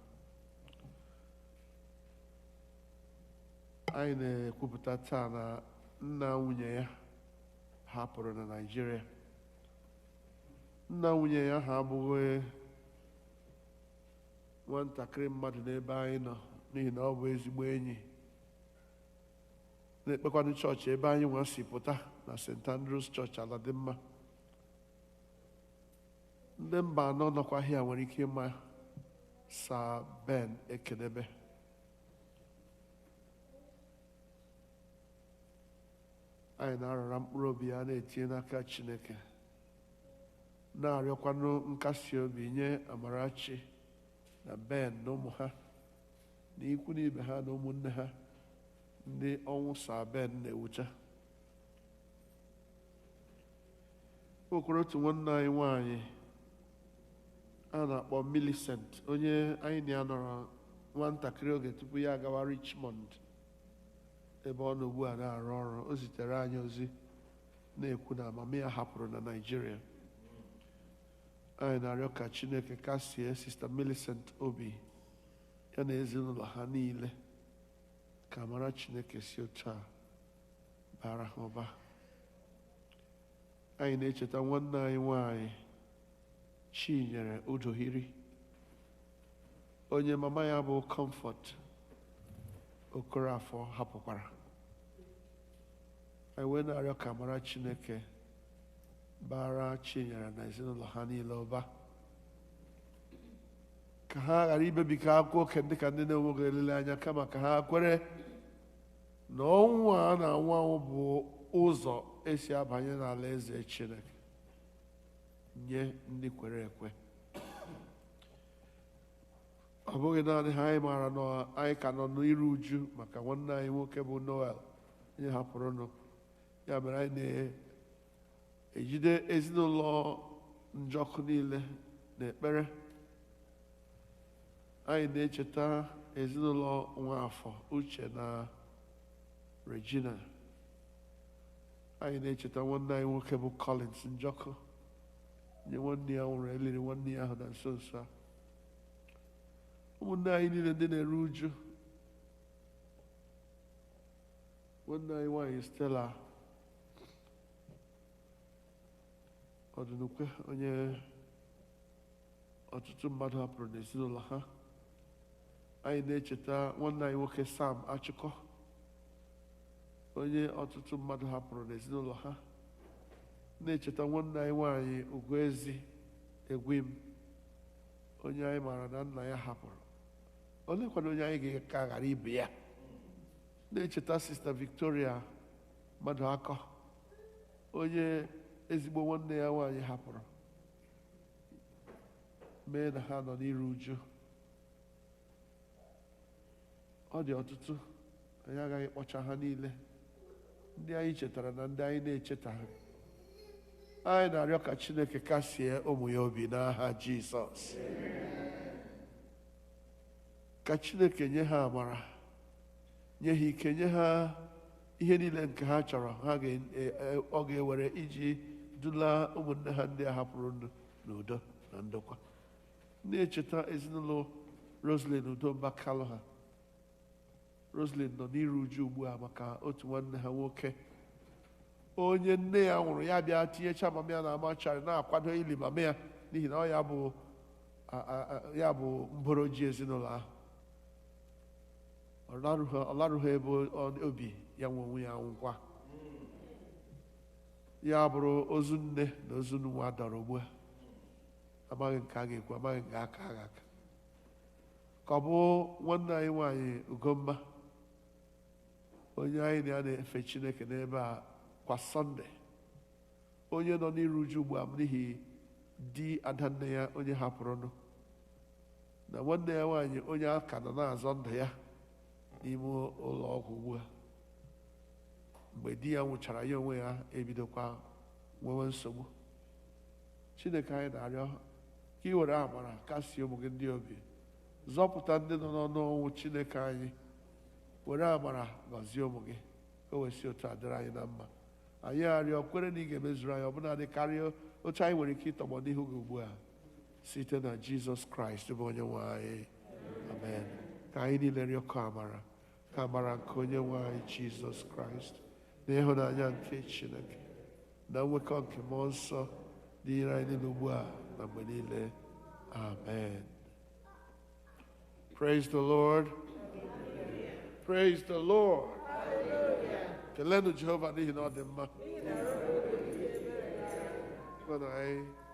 S1: Anyị na-ekwupụta taa na nna nwunye ya hapụrụ na Naịjirịa. Nna nwunye ya ha abụghị nwatakịrị mmadụ n'ebe anyị nọ, n'ihi na ọ bụ ezigbo enyi. Na-ekpekwanụ chọọchị ebe anyị nwa si pụta na St. Andrews Church ala dị mma. Ndị mba anọ nọkwa hịa nwere ike ịma Sir Ben Ekenebe. Anyị na-arara mkpụrụ obi ya na-etinye n'aka Chineke, na-arịọkwanụ nkasi obi nye Amarachi na Ben na ụmụ ha na ikwu na ibe ha na ụmụnne ha ndị ọnwụ Sir Ben na-ewucha. O kwere otu nwanne anyị nwanyị a na-akpọ Millicent, onye anyị na ya nọrọ nwatakịrị oge tupu ya agawa Richmond ebe ọ nọ ugbu a na-arụ ọrụ. O zitere anyị ozi na-ekwu na mama ya hapụrụ na Naịjirịa. Anyị na-arịọ ka Chineke kasie Sister Millicent obi ya na ezinụlọ ha niile, ka amara Chineke si otu a bara ha ụba. Anyị na-echeta nwanne anyị nwanyị Chinyere Udohiri, onye mama ya bụ Comfort Okorafọ hapụkwara. Anyị wee na-arịọ ka amara Chineke bara Chinyere na ezinụlọ ha niile ụba, ka ha ghara ibebika akwụkwọ oke ndị ka ndị na-enweghị olileanya, kama ka ha kwere na ọnwụ a na-anwụ anwụ bụ ụzọ esi abanye n'ala eze Chineke nye ndị kwere ekwe. Ọ bụghị naanị ha anyị maara na anyị ka nọ n'iru uju maka nwanne anyị nwoke bụ Noel onye hapụrụnụ. Ya mere anyị na-ejide ezinụlọ njọkụ niile n'ekpere. Anyị na-echeta ezinụlọ Nwafọ, Uche na Regina. Anyị na-echeta nwanne anyị nwoke bụ Collins njọkụ, nye nwanne ya nwụrụ eliri nwanne ya ahụ na nso nso a. Ụmụnne anyị niile ndị na-eru uju, nwanne anyị nwanyị Stella Ọdụnukwe, onye ọtụtụ mmadụ hapụrụ n'ezinụlọ ha. Anyị na-echeta nwanne anyị nwoke Sam Achịkọ, onye ọtụtụ mmadụ hapụrụ n'ezinụlọ ha. Na-echeta nwanne anyị nwanyị Ugoezi Egwim, onye anyị maara na nna ya hapụrụ. Olekwana onye anyị ga-aka ghara ibe ya. Na-echeta Sister Victoria Maduakọ, onye ezigbo nwanne ya nwanyị hapụrụ, mee na ha nọ n'iru uju. Ọ dị ọtụtụ, anyị agaghị kpọcha ha niile, ndị anyị chetara na ndị anyị na-echetaghị. Anyị na-arịọ ka Chineke kasie ụmụ ya obi n'aha Jizọs. Ka Chineke nye ha amara, nye ha ike, nye ha ihe niile nke ha chọrọ ọ ga-ewere iji dula ụmụnne ha ndị a hapụrụ n'udo na ndokwa. Na-echeta ezinụlọ Roslyn Udomba Kalụ ha. Roslyn nọ n'iru uju ugbu a maka otu nwanne ha nwoke onye nne ya nwụrụ, ya bịa tinyecha mama ya na amachari na-akwado ili mama ya n'ihi na ọ ya bụ mboro ji ezinụlọ ahụ. Ọ larụghị ebe obi ya nwe onwe ya nwụkwa. Ya bụrụ ozu nne na ozu nwa dọrọ ugbu a. Amaghị nke a ga-ekwu, amaghị nke aka agha aka. Ka ọ bụ nwanne anyị nwanyị Ugomma, onye anyị na ya na-efe Chineke n'ebe a kwa Sọnde, onye nọ n'iru uju ugbu a n'ihi di adanne ya onye hapụrụnụ, na nwanne ya nwanyị onye aka nọ na-azọ ndụ ya n'ime ụlọ ọgwụ ugbu a. Mgbe di ya nwụchara, ya onwe ya ebidokwa nwewe nsogbu. Chineke anyị na-arịọ ka ị were amara kasie ụmụ gị ndị obi, zọpụta ndị nọ n'ọnụ ọnwụ. Chineke anyị were amara gọzie ụmụ gị ka o wesi otu a dịrị anyị na mma. Anyị arịọ kwere na ị ga-emezuru anyị ọbụnadị karịa otu anyị nwere ike ịtọgbọ n'ihu gị ugbu a, site na Jizọs Kraịst bụ Onye-nwe anyị. Amen. Ka anyị niile rịọkọ amara, ka amara nke Onye-nwe anyị Jizọs Kraịst na ịhụnanya nke Chineke na nwekọ nke mmụọ nsọ dịrị anyị niile ugbu a na mgbe niile. Amen. Praise the Lord. Praise the Lord. Kelenu Jehovah n'ihi na ọ dị mma.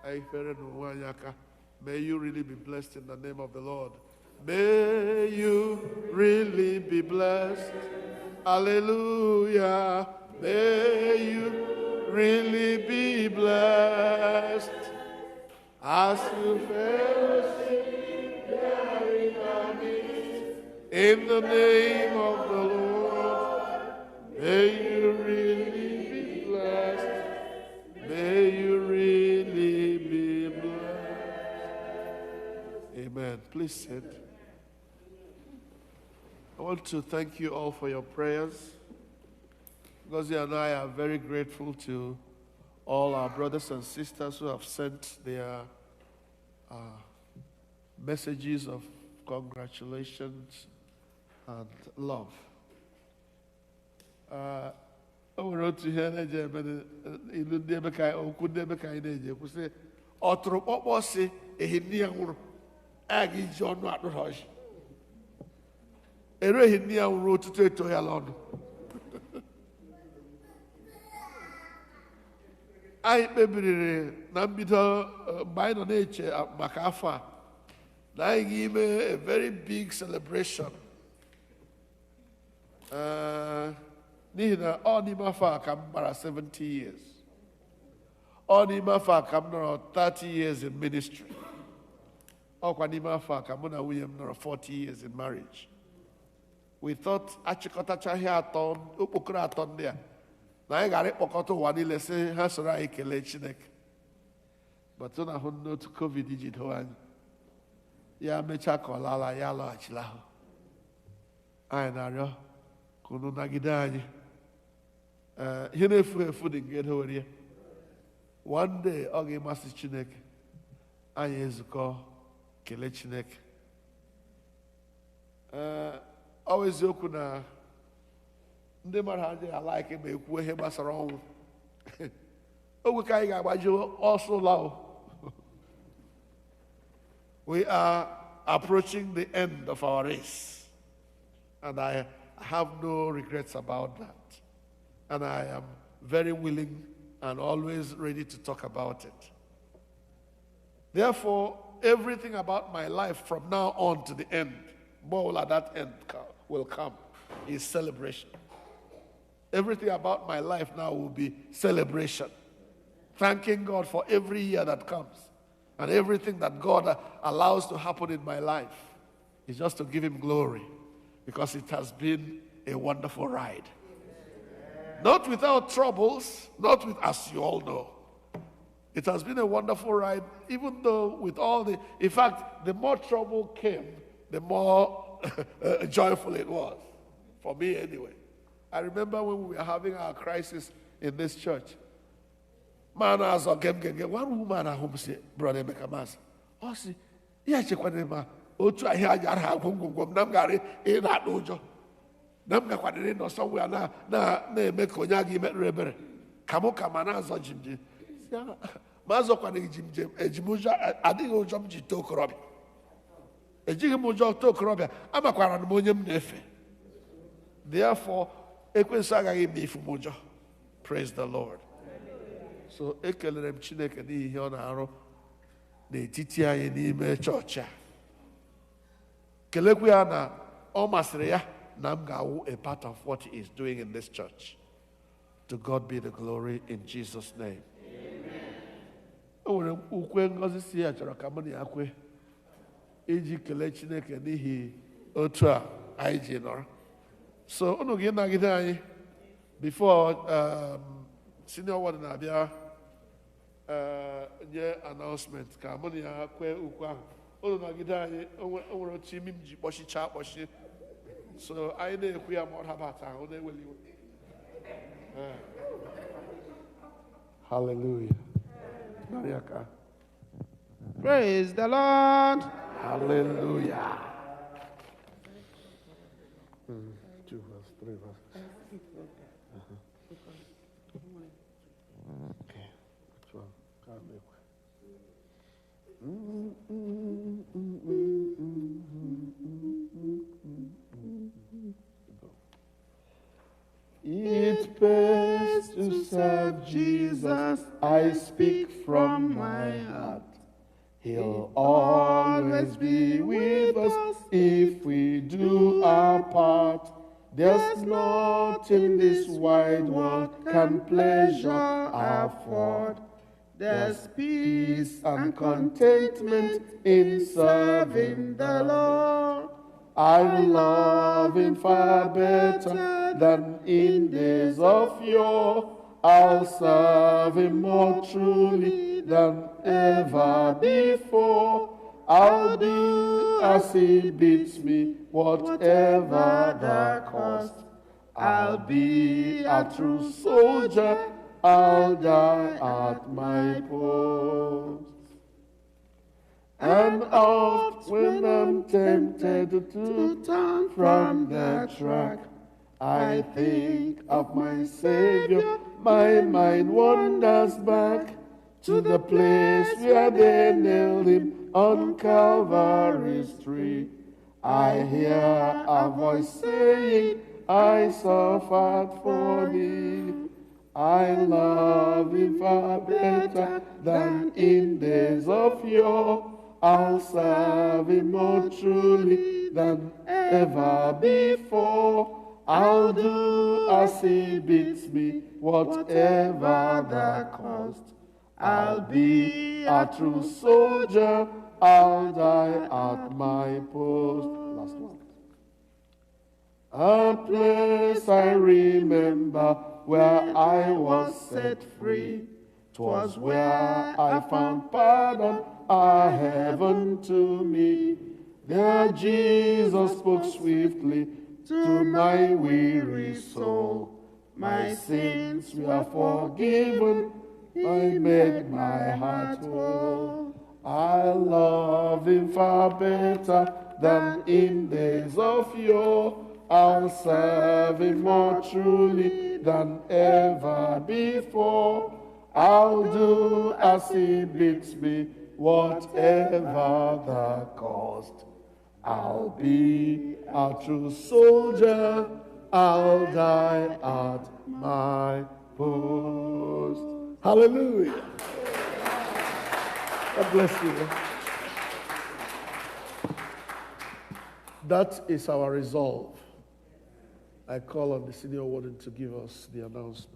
S1: I fere n'onwe anyị aka. May you really be blessed in the name of the Lord. May you really be blessed. Hallelujah. May you really be blessed as you fellowship there in our midst. In the name of the Lord, may you really be blessed. May you really be blessed. Amen. Please sit. I want to thank you all for your prayers. Ngozi and I are very grateful to all our brothers and sisters who have sent their messages of congratulations and love. O nwere otu ihe na-eje eme ilu ndị ebe ka okwu ndị ebe ka anyị na-eji ekwu sị ọtụrụ kpọkpọ si ehi nne ya nwụrụ a ga-eji ọnụ akpụrụ ọjị eru ehi nne ya nwụrụ otutu eto ya n'ọnụ. Anyị kpebiriri na mbido mgbe anyị nọ na-eche maka afọ a na anyị ga-eme a very big celebration n'ihi na ọ n'ime afọ a ka m gbara 70 years. Ọ n'ime afọ a ka m nọrọ 30 years in ministry. Ọkwa n'ime afọ a ka mụ na nwunye m nọrọ 40 years in marriage. We thought achịkọtachaghị atọ okpokoro atọ ndị a na anyị gara ịkpọkọta ụwa niile sị ha soro anyị kelee Chineke. But na hụ n'otu COVID ji doo anyị. Ya mechaa ka ọ laala ya alọghachila ahụ. Anyị na-arịọ ka unu nagide anyị. Ihe na-efu efu dị nke edowere ya. One day ọ ga-amasị Chineke anyị ezukọ kelee Chineke. Ọ bụ eziokwu na ndị mmadụ adịghị alaiki ma ekwu ihe gbasara ọnwụ. Ogwe ka anyị ga-agbaji ọsọ ụlọ. We are approaching the end of our race, and I have no regrets about that. And I am very willing and always ready to talk about it. Therefore, everything about my life from now on to the end, more at that end will come, is celebration. Everything about my life now will be celebration. Thanking God for every year that comes. And everything that God allows to happen in my life is just to give Him glory, because it has been a wonderful ride. Not without troubles, not with, as you all know. It has been a wonderful ride, even though with all the, in fact, the more trouble came, the more joyful it was. For me anyway. I remember when we were having our crisis in this church. Man as a game. One woman at home said, Brother Mekamas, oh, see, yes, you can never. Oh, try here, Namgari, in that ojo. Namga no somewhere na make Konyagi met rebel. Kamoka Manazo Jim. Mazo Kwani Jim, Ejimuja, Adigo Jumji Tokorobi. Ejimujo Tokorobi, I'm a Quaranmonium Nefe. Therefore, Ekwensaga me for Mojo. Praise the Lord. So, Ekele Chineke n'ihe ọ na-arụ n'etiti anyị n'ime chọọchị a. Kelekwa ya na ọ masịrị ya na m ga-awụ a part of what He is doing in this church. To God be the glory in Jesus' name. O nwere ukwe ngọzi si ya chọrọ ka mụ na ya kwe iji kelee Chineke n'ihi otu a anyị ji nọrọ. So, unu ga-anagide anyị before senior warden na-abịa nye announcement ka mụ na ya kwe ukwe ahụ. Unu nagide anyị, o nwere otu imi m ji kpọchichaa akpọchi. So anyị na-ekwu ya ma ọ dabata ahụ na-eweli iwe. Hallelujah.
S2: Praise the Lord.
S1: Hallelujah. 2 verse 3 verse. Okay. Which one? Can't make It pays to serve Jesus, I speak from my heart. He'll always be with us if we do our part. There's nothing this wide world can pleasure afford. There's peace and contentment in serving the Lord. I will love Him far better than in days of yore. I'll serve Him more truly than ever before. I'll do as He bids me, whatever the cost. I'll be a true soldier, I'll die at my post. And oft when I'm tempted to turn from the track, I think of my Savior, my mind wanders back to the place where they nailed Him on Calvary's tree. I hear a voice saying, I suffered for Thee. I love Him far better than in days of yore. I'll serve Him more truly than ever before. I'll do as he bids me, whatever the cost. I'll be a true soldier, I'll die at my post. Last one. A place I remember where I was set free. 'Twas where I found pardon, a heaven to me. There Jesus spoke swiftly to my weary soul. My sins were forgiven, I made my heart whole. I love him far better than in days of yore. I'll serve him more truly than ever before. I'll do as he bids me, whatever the cost. I'll be a true soldier, I'll die at my post. Hallelujah. God bless you. That is our resolve. I call on the senior warden to give us the announcements.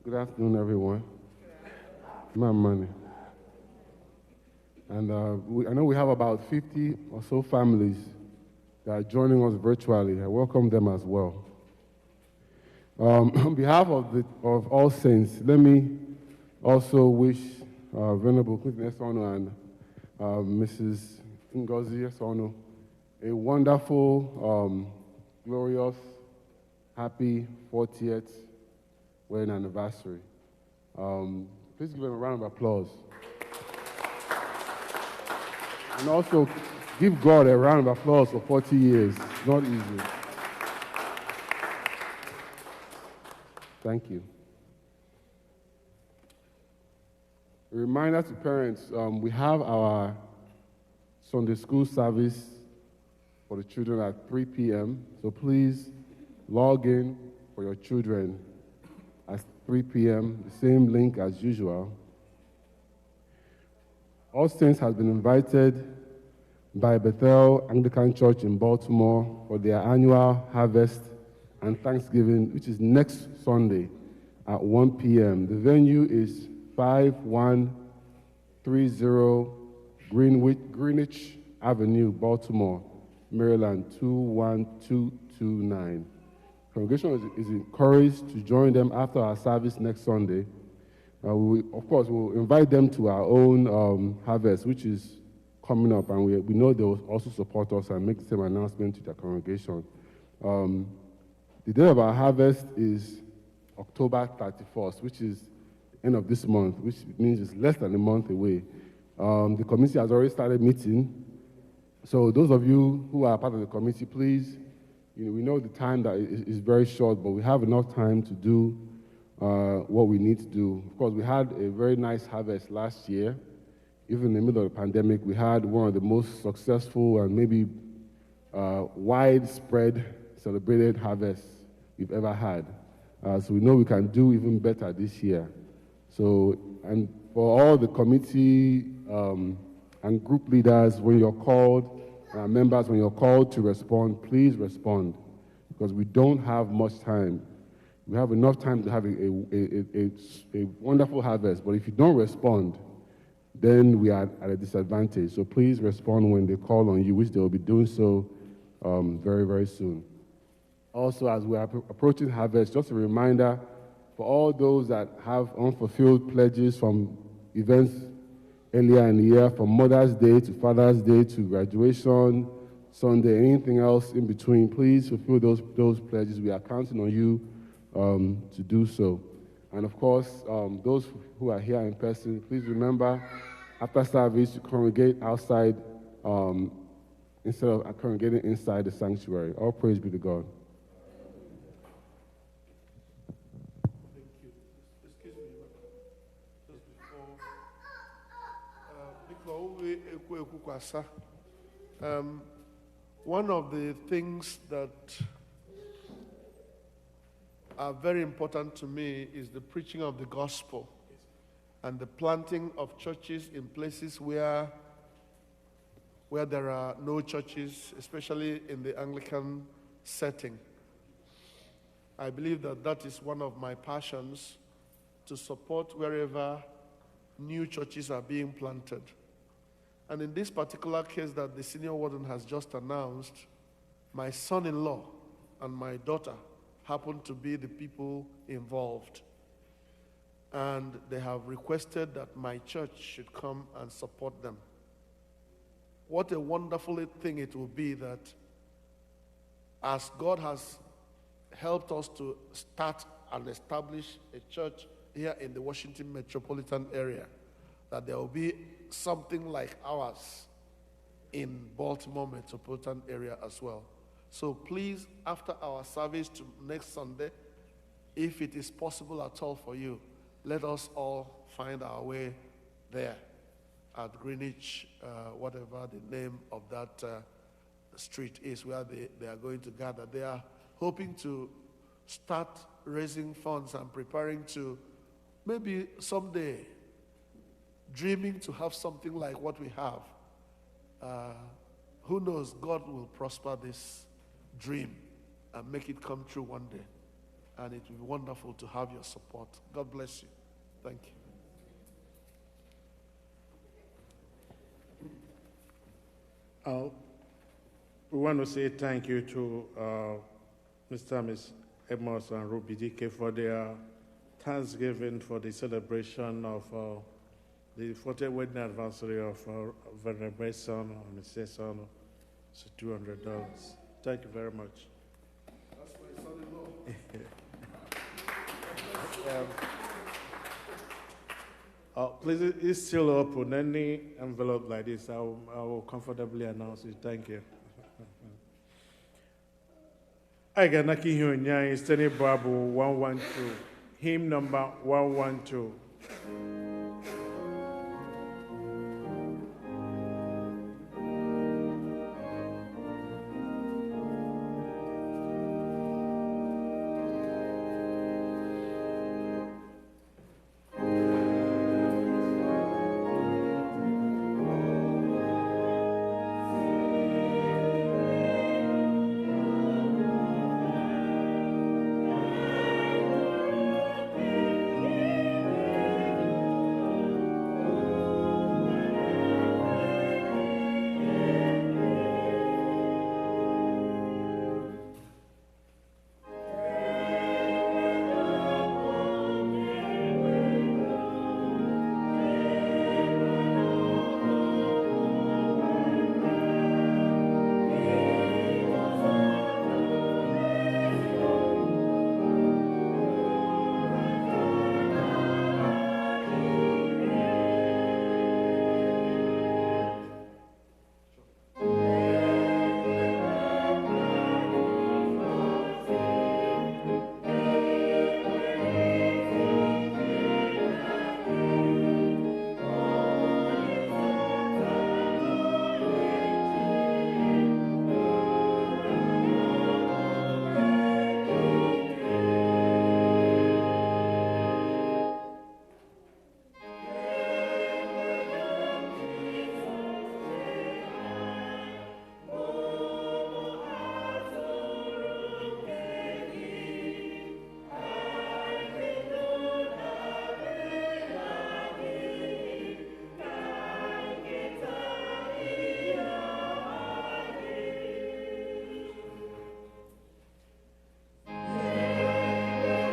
S8: Good afternoon, everyone. My money. And I know we have about 50 or so families that are joining us virtually. I welcome them as well. On behalf of all saints, let me also wish Venerable Queen Esono and Mrs. Ngozi Esono a wonderful, glorious, happy 40th wedding anniversary. Please give them a round of applause. And also give God a round of applause for 40 years. It's not easy. Thank you. A reminder to parents, we have our Sunday school service for the children at 3 p.m. So please log in for your children at 3 p.m., the same link as usual. All Saints has been invited by Bethel Anglican Church in Baltimore for their annual harvest and Thanksgiving, which is next Sunday at 1 p.m. The venue is 5130 Greenwich Avenue, Baltimore, Maryland, 21229. Congregation is encouraged to join them after our service next Sunday. Of course, we'll invite them to our own harvest, which is coming up, and we know they will also support us and make the same announcement to their congregation. The day of our harvest is October 31st, which is the end of this month, which means it's less than a month away. The committee has already started meeting. So those of you who are part of the committee, please, we know the time that is very short, but we have enough time to do what we need to do. Of course, we had a very nice harvest last year. Even in the middle of the pandemic, we had one of the most successful and maybe widespread celebrated harvests we've ever had. So we know we can do even better this year. So, and for all the committee and group leaders, when you're called, members, when you're called to respond, please respond, because we don't have much time. We have enough time to have a wonderful harvest, but if you don't respond, then we are at a disadvantage. So please respond when they call on you, which they will be doing so very, very soon. Also, as we are approaching harvest, just a reminder for all those that have unfulfilled pledges from events earlier in the year, from Mother's Day to Father's Day to graduation, Sunday, anything else in between, please fulfill those pledges. We are counting on you to do so. And of course, those who are here in person, please remember, after service, to congregate outside instead of congregating inside the sanctuary. All praise be to God.
S1: Thank you. Excuse me. One of the things that are very important to me is the preaching of the gospel and the planting of churches in places where there are no churches, especially in the Anglican setting. I believe that that is one of my passions, to support wherever new churches are being planted. And in this particular case that the senior warden has just announced, my son-in-law and my daughter happen to be the people involved. And they have requested that my church should come and support them. What a wonderful thing it will be that as God has helped us to start and establish a church here in the Washington metropolitan area, that there will be something like ours in Baltimore metropolitan area as well. So please, after our service to next Sunday, if it is possible at all for you, let us all find our way there at Greenwich, whatever the name of that street is where they are going to gather. They are hoping to start raising funds and preparing to maybe someday dreaming to have something like what we have. Who knows, God will prosper this dream and make it come true one day. And it will be wonderful to have your support. God bless you. Thank you.
S2: We want to say thank you to Mr. and Ms. Amos and Ruby DK for their Thanksgiving for the celebration of the 40th wedding anniversary of Venerable Son and Mrs. Son. It's $200. Thank you very much.
S1: That's my son-in-law.
S2: Please, it's still open. Any envelope like this, I will comfortably announce it. Thank you. I got Naki Hyunya, Steny Bible 112, hymn number 112.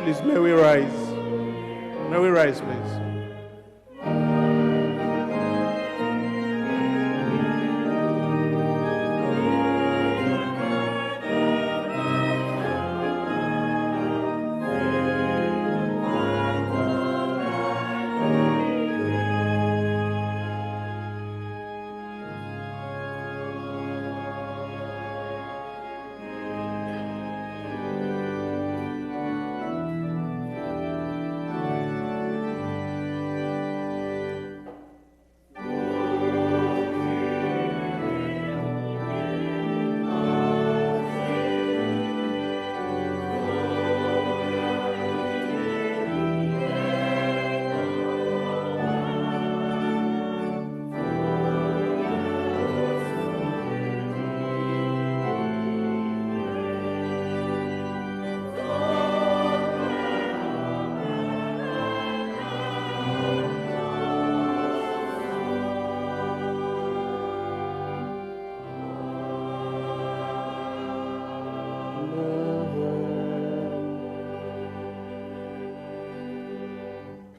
S2: Please, may we rise? May we rise, please?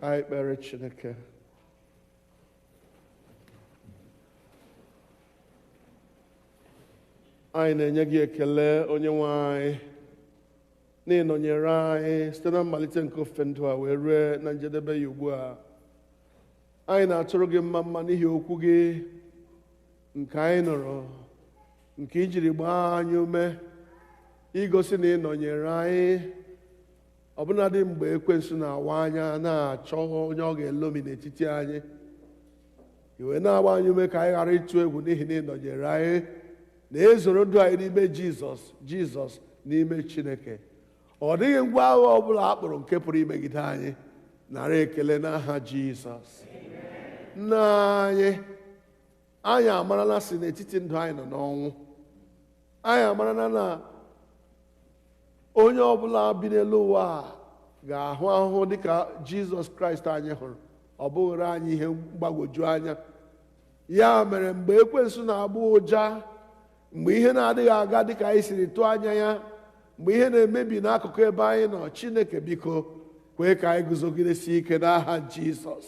S1: Ka anyị kpere Chineke. Anyị na-enye gị ekele Onye-nwe anyị n'ịnọnyere anyị site na mmalite nke ofe ndụ a wee rue na njedebe ya ugbu a. Anyị na-atụrụ gị mma n'ihi okwu gị nke anyị nụrụ, nke ijiri gbaa anyị ume igosi na ịnọnyere anyị ọbụnadị mgbe ekwensu na-awa anya na-achọ onye ọ ga-elomi n'etiti anyị. Iwe na-agba anyị ume ka anyị ghara ịtụ egwu n'ihi na ịnọnyere anyị na-ezoro ndụ anyị n'ime Jizọs n'ime Chineke. Ọ dịghị ngwa agha ọbụla a kpọrọ nke pụrụ imegide anyị. Nara ekele n'aha Jizọs. Nna anyị amarala si n'etiti ndụ anyị nọ n'ọnwụ. Anyị amarala na onye ọbụla bi n'elu ụwa a ga-ahụ ahụhụ dịka Jizọs Kraịst anyị hụrụ. Ọ bụghịrị anyị ihe mgbagwoju anya. Ya mere mgbe ekwensu na-agba ụja, mgbe ihe na-adịghị aga dịka anyị siri tụọ anya ya, mgbe ihe na-emebi n'akụkụ ebe anyị nọ, Chineke biko kwee ka anyị guzogidesi ike n'aha Jizọs.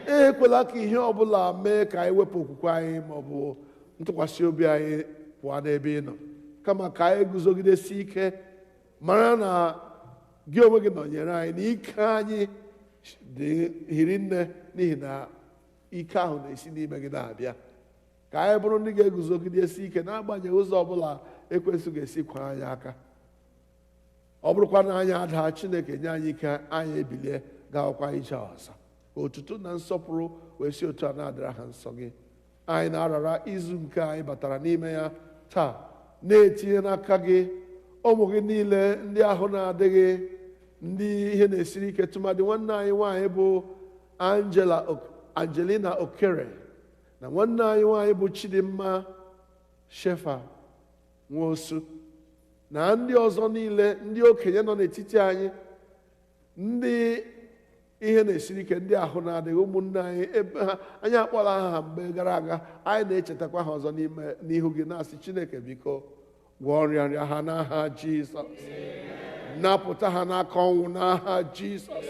S1: Ekwela ka ihe ọbụla mee ka anyị wepụ okwukwe anyị maọbụ ntụkwasị obi anyị pụọ n'ebe ị nọ, kama ka anyị guzogidesi ike mara na gị onwe gị nọnyere anyị na ike anyị dị hiri nne n'ihi na ike ahụ na-esi n'ime gị na-abịa. Ka anyị bụrụ ndị ga-eguzogidesi ike n'agbanyeghị ụzọ ọbụla ekwensu ga-esi kwa anyị aka. Ọ bụrụkwa na anyị adaa, Chineke nye anyị ike, anyị ebilie gawakwa ije ọzọ. Otuto na nsọpụrụ wee si otu a na-adịra ha nsọ gị. Anyị na-arara izu nke anyị batara n'ime ya taa, na-etinye n'aka gị ụmụ gị niile ndị ahụ na-adịghị, ndị ihe na-esiri ike, tụmadị nwanne anyị nwaanyị bụ Angelina Okere na nwanne anyị nwaanyị bụ Chidimma Shefa Nwosu na ndị ọzọ niile, ndị okenye nọ n'etiti anyị, ndị ihe na-esiri ike, ndị ahụ na-adịghị, ụmụnne anyị ebe ha anyị akpọla ha mgbe gara aga. Anyị na-echetakwa ha ọzọ n'ihu gị na-asị Chineke biko gwọọ nrịanrịa ha n'aha Jizọs. Napụta ha n'aka ọnwụ n'aha Jizọs.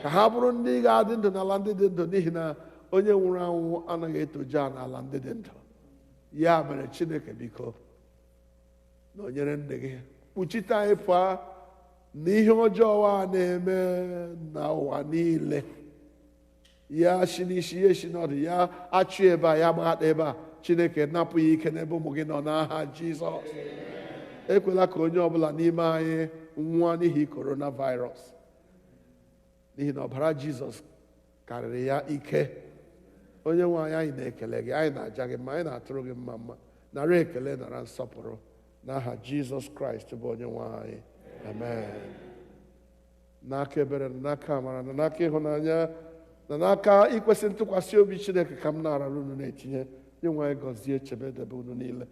S1: Ka ha bụrụ ndị ga-adị ndụ n'ala ndị dị ndụ, n'ihi na onye nwụrụ anwụ anaghị etoja n'ala ndị dị ndụ. Ya mere Chineke biko nọnyere ndị gị, kpuchite anyị pụọ n'ihe ọjọọ a na-eme n'ụwa niile. Ya si n'isi, ya esi n'ọdụ, ya achụ ebe a, ya gbaghata ebe a. Chineke napụ ya ike n'ebe ụmụ gị nọ n'aha Jizọs. Ekwela ka onye ọbụla n'ime anyị nwụọ n'ihi coronavirus, n'ihi na ọbara Jizọs karịrị ya ike. Onye nwe anyị na-ekele gị, anyị na-aja gị mma, anyị na-atụrụ gị mma. Nara ekele, nara nsọpụrụ n'aha Jizọs Kraịst bụ onye nwe anyị. Amen. N'aka ebere na n'aka amara na n'aka ịhụnanya na n'aka ikwesị ntụkwasị obi Chineke ka m na-arara unu na-etinye. Onye nwe anyị gọzie, chebe, debe unu niile.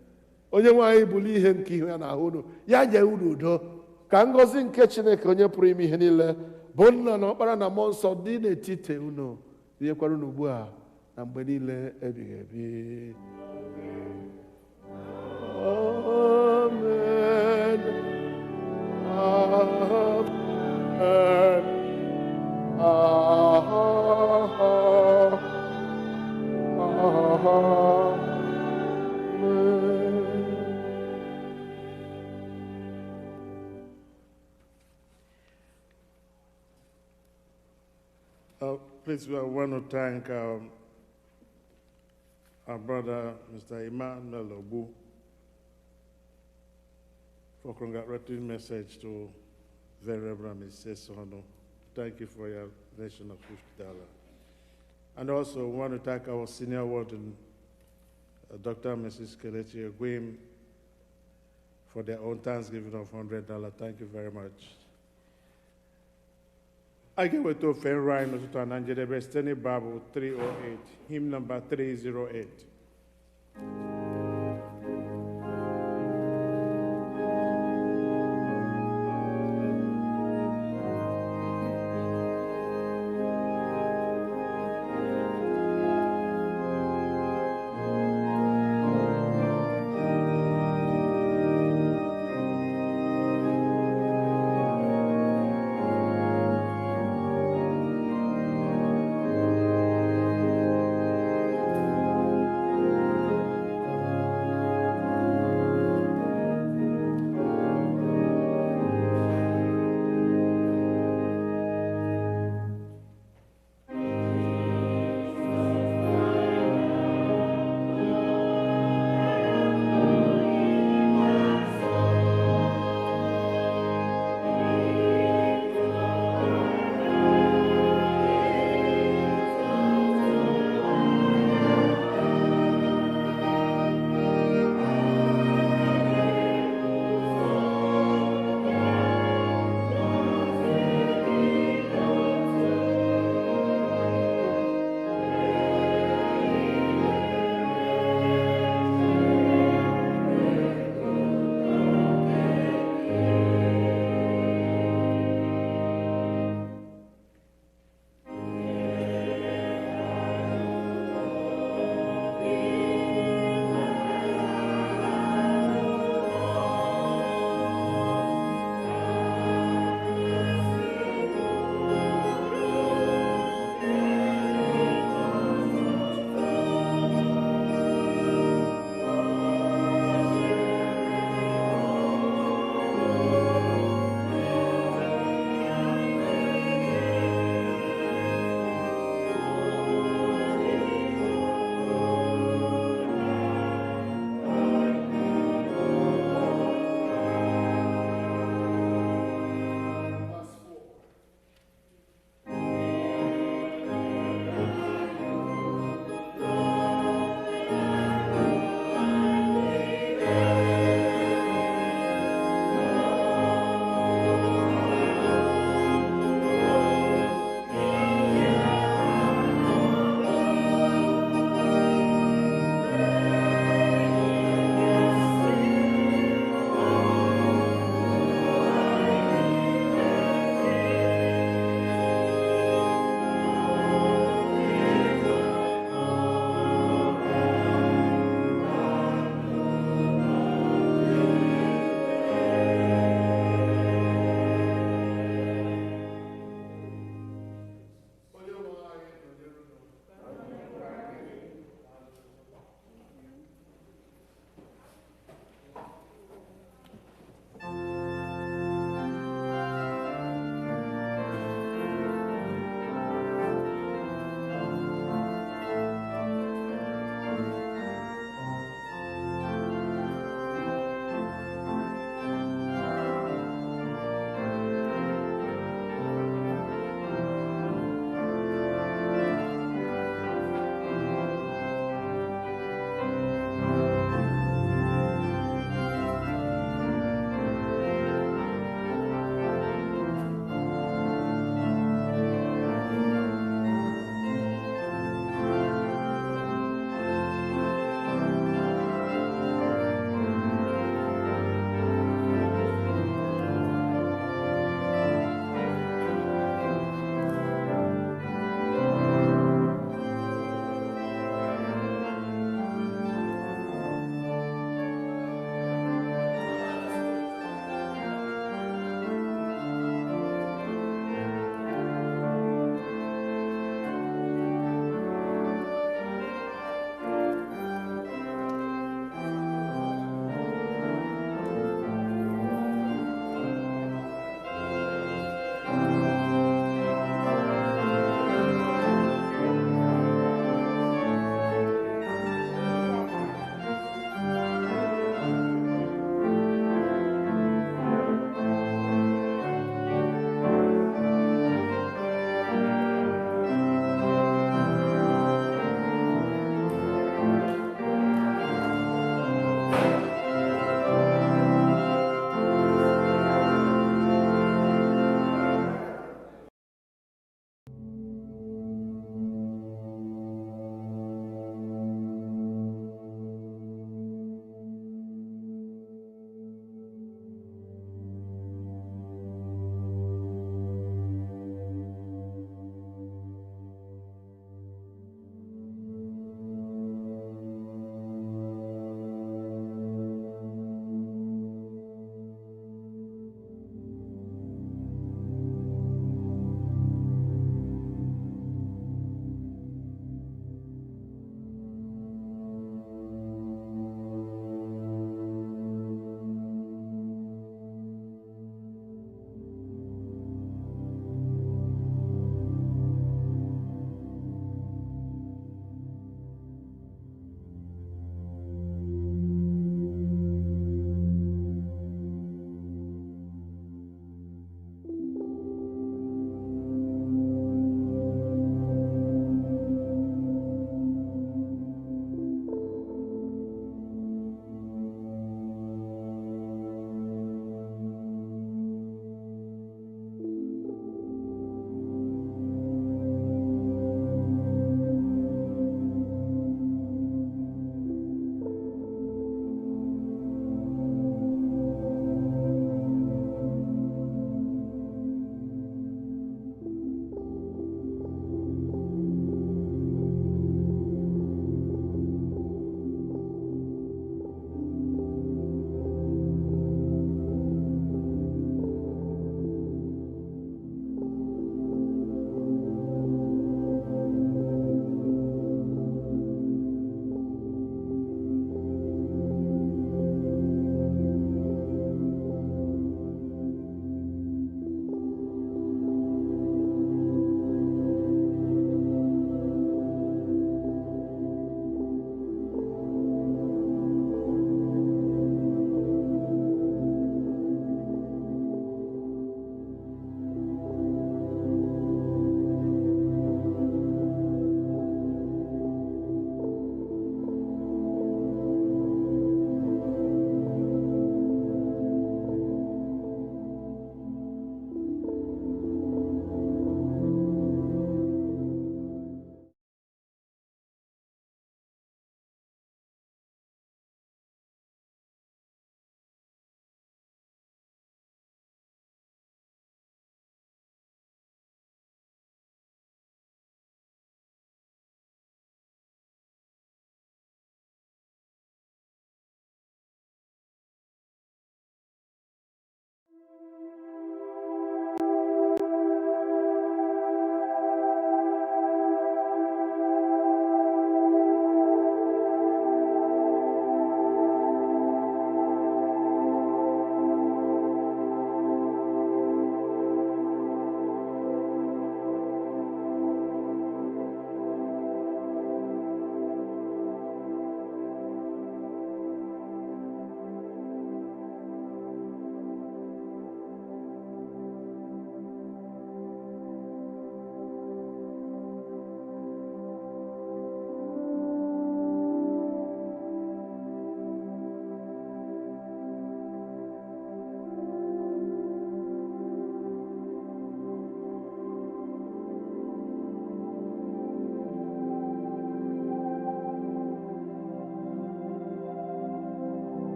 S1: Onye nwe anyị bụrụ ihe nke ihu ya n'ahụ unu, ya nye unu udo. Ka ngọzi nke Chineke onye pụrụ ime ihe niile bụ Nna na Ọkpara na Mmụọ Nsọ dị n'etiti unu, tinyekwara unu ugbu a na mgbe niile ebighị ebi. Amen.
S2: Please, I want to thank our brother, Mr. Nmalite Abu, for congratulatory message to Very Reverend Mrs. Sono. Thank you for your donation of $50. And also want to thank our senior warden, Dr. and Mrs. Kelechi Egwim, for their own Thanksgiving of $100. Thank you very much. I give it to Fenrine to Nanjede Steny Bible 308, hymn number 308.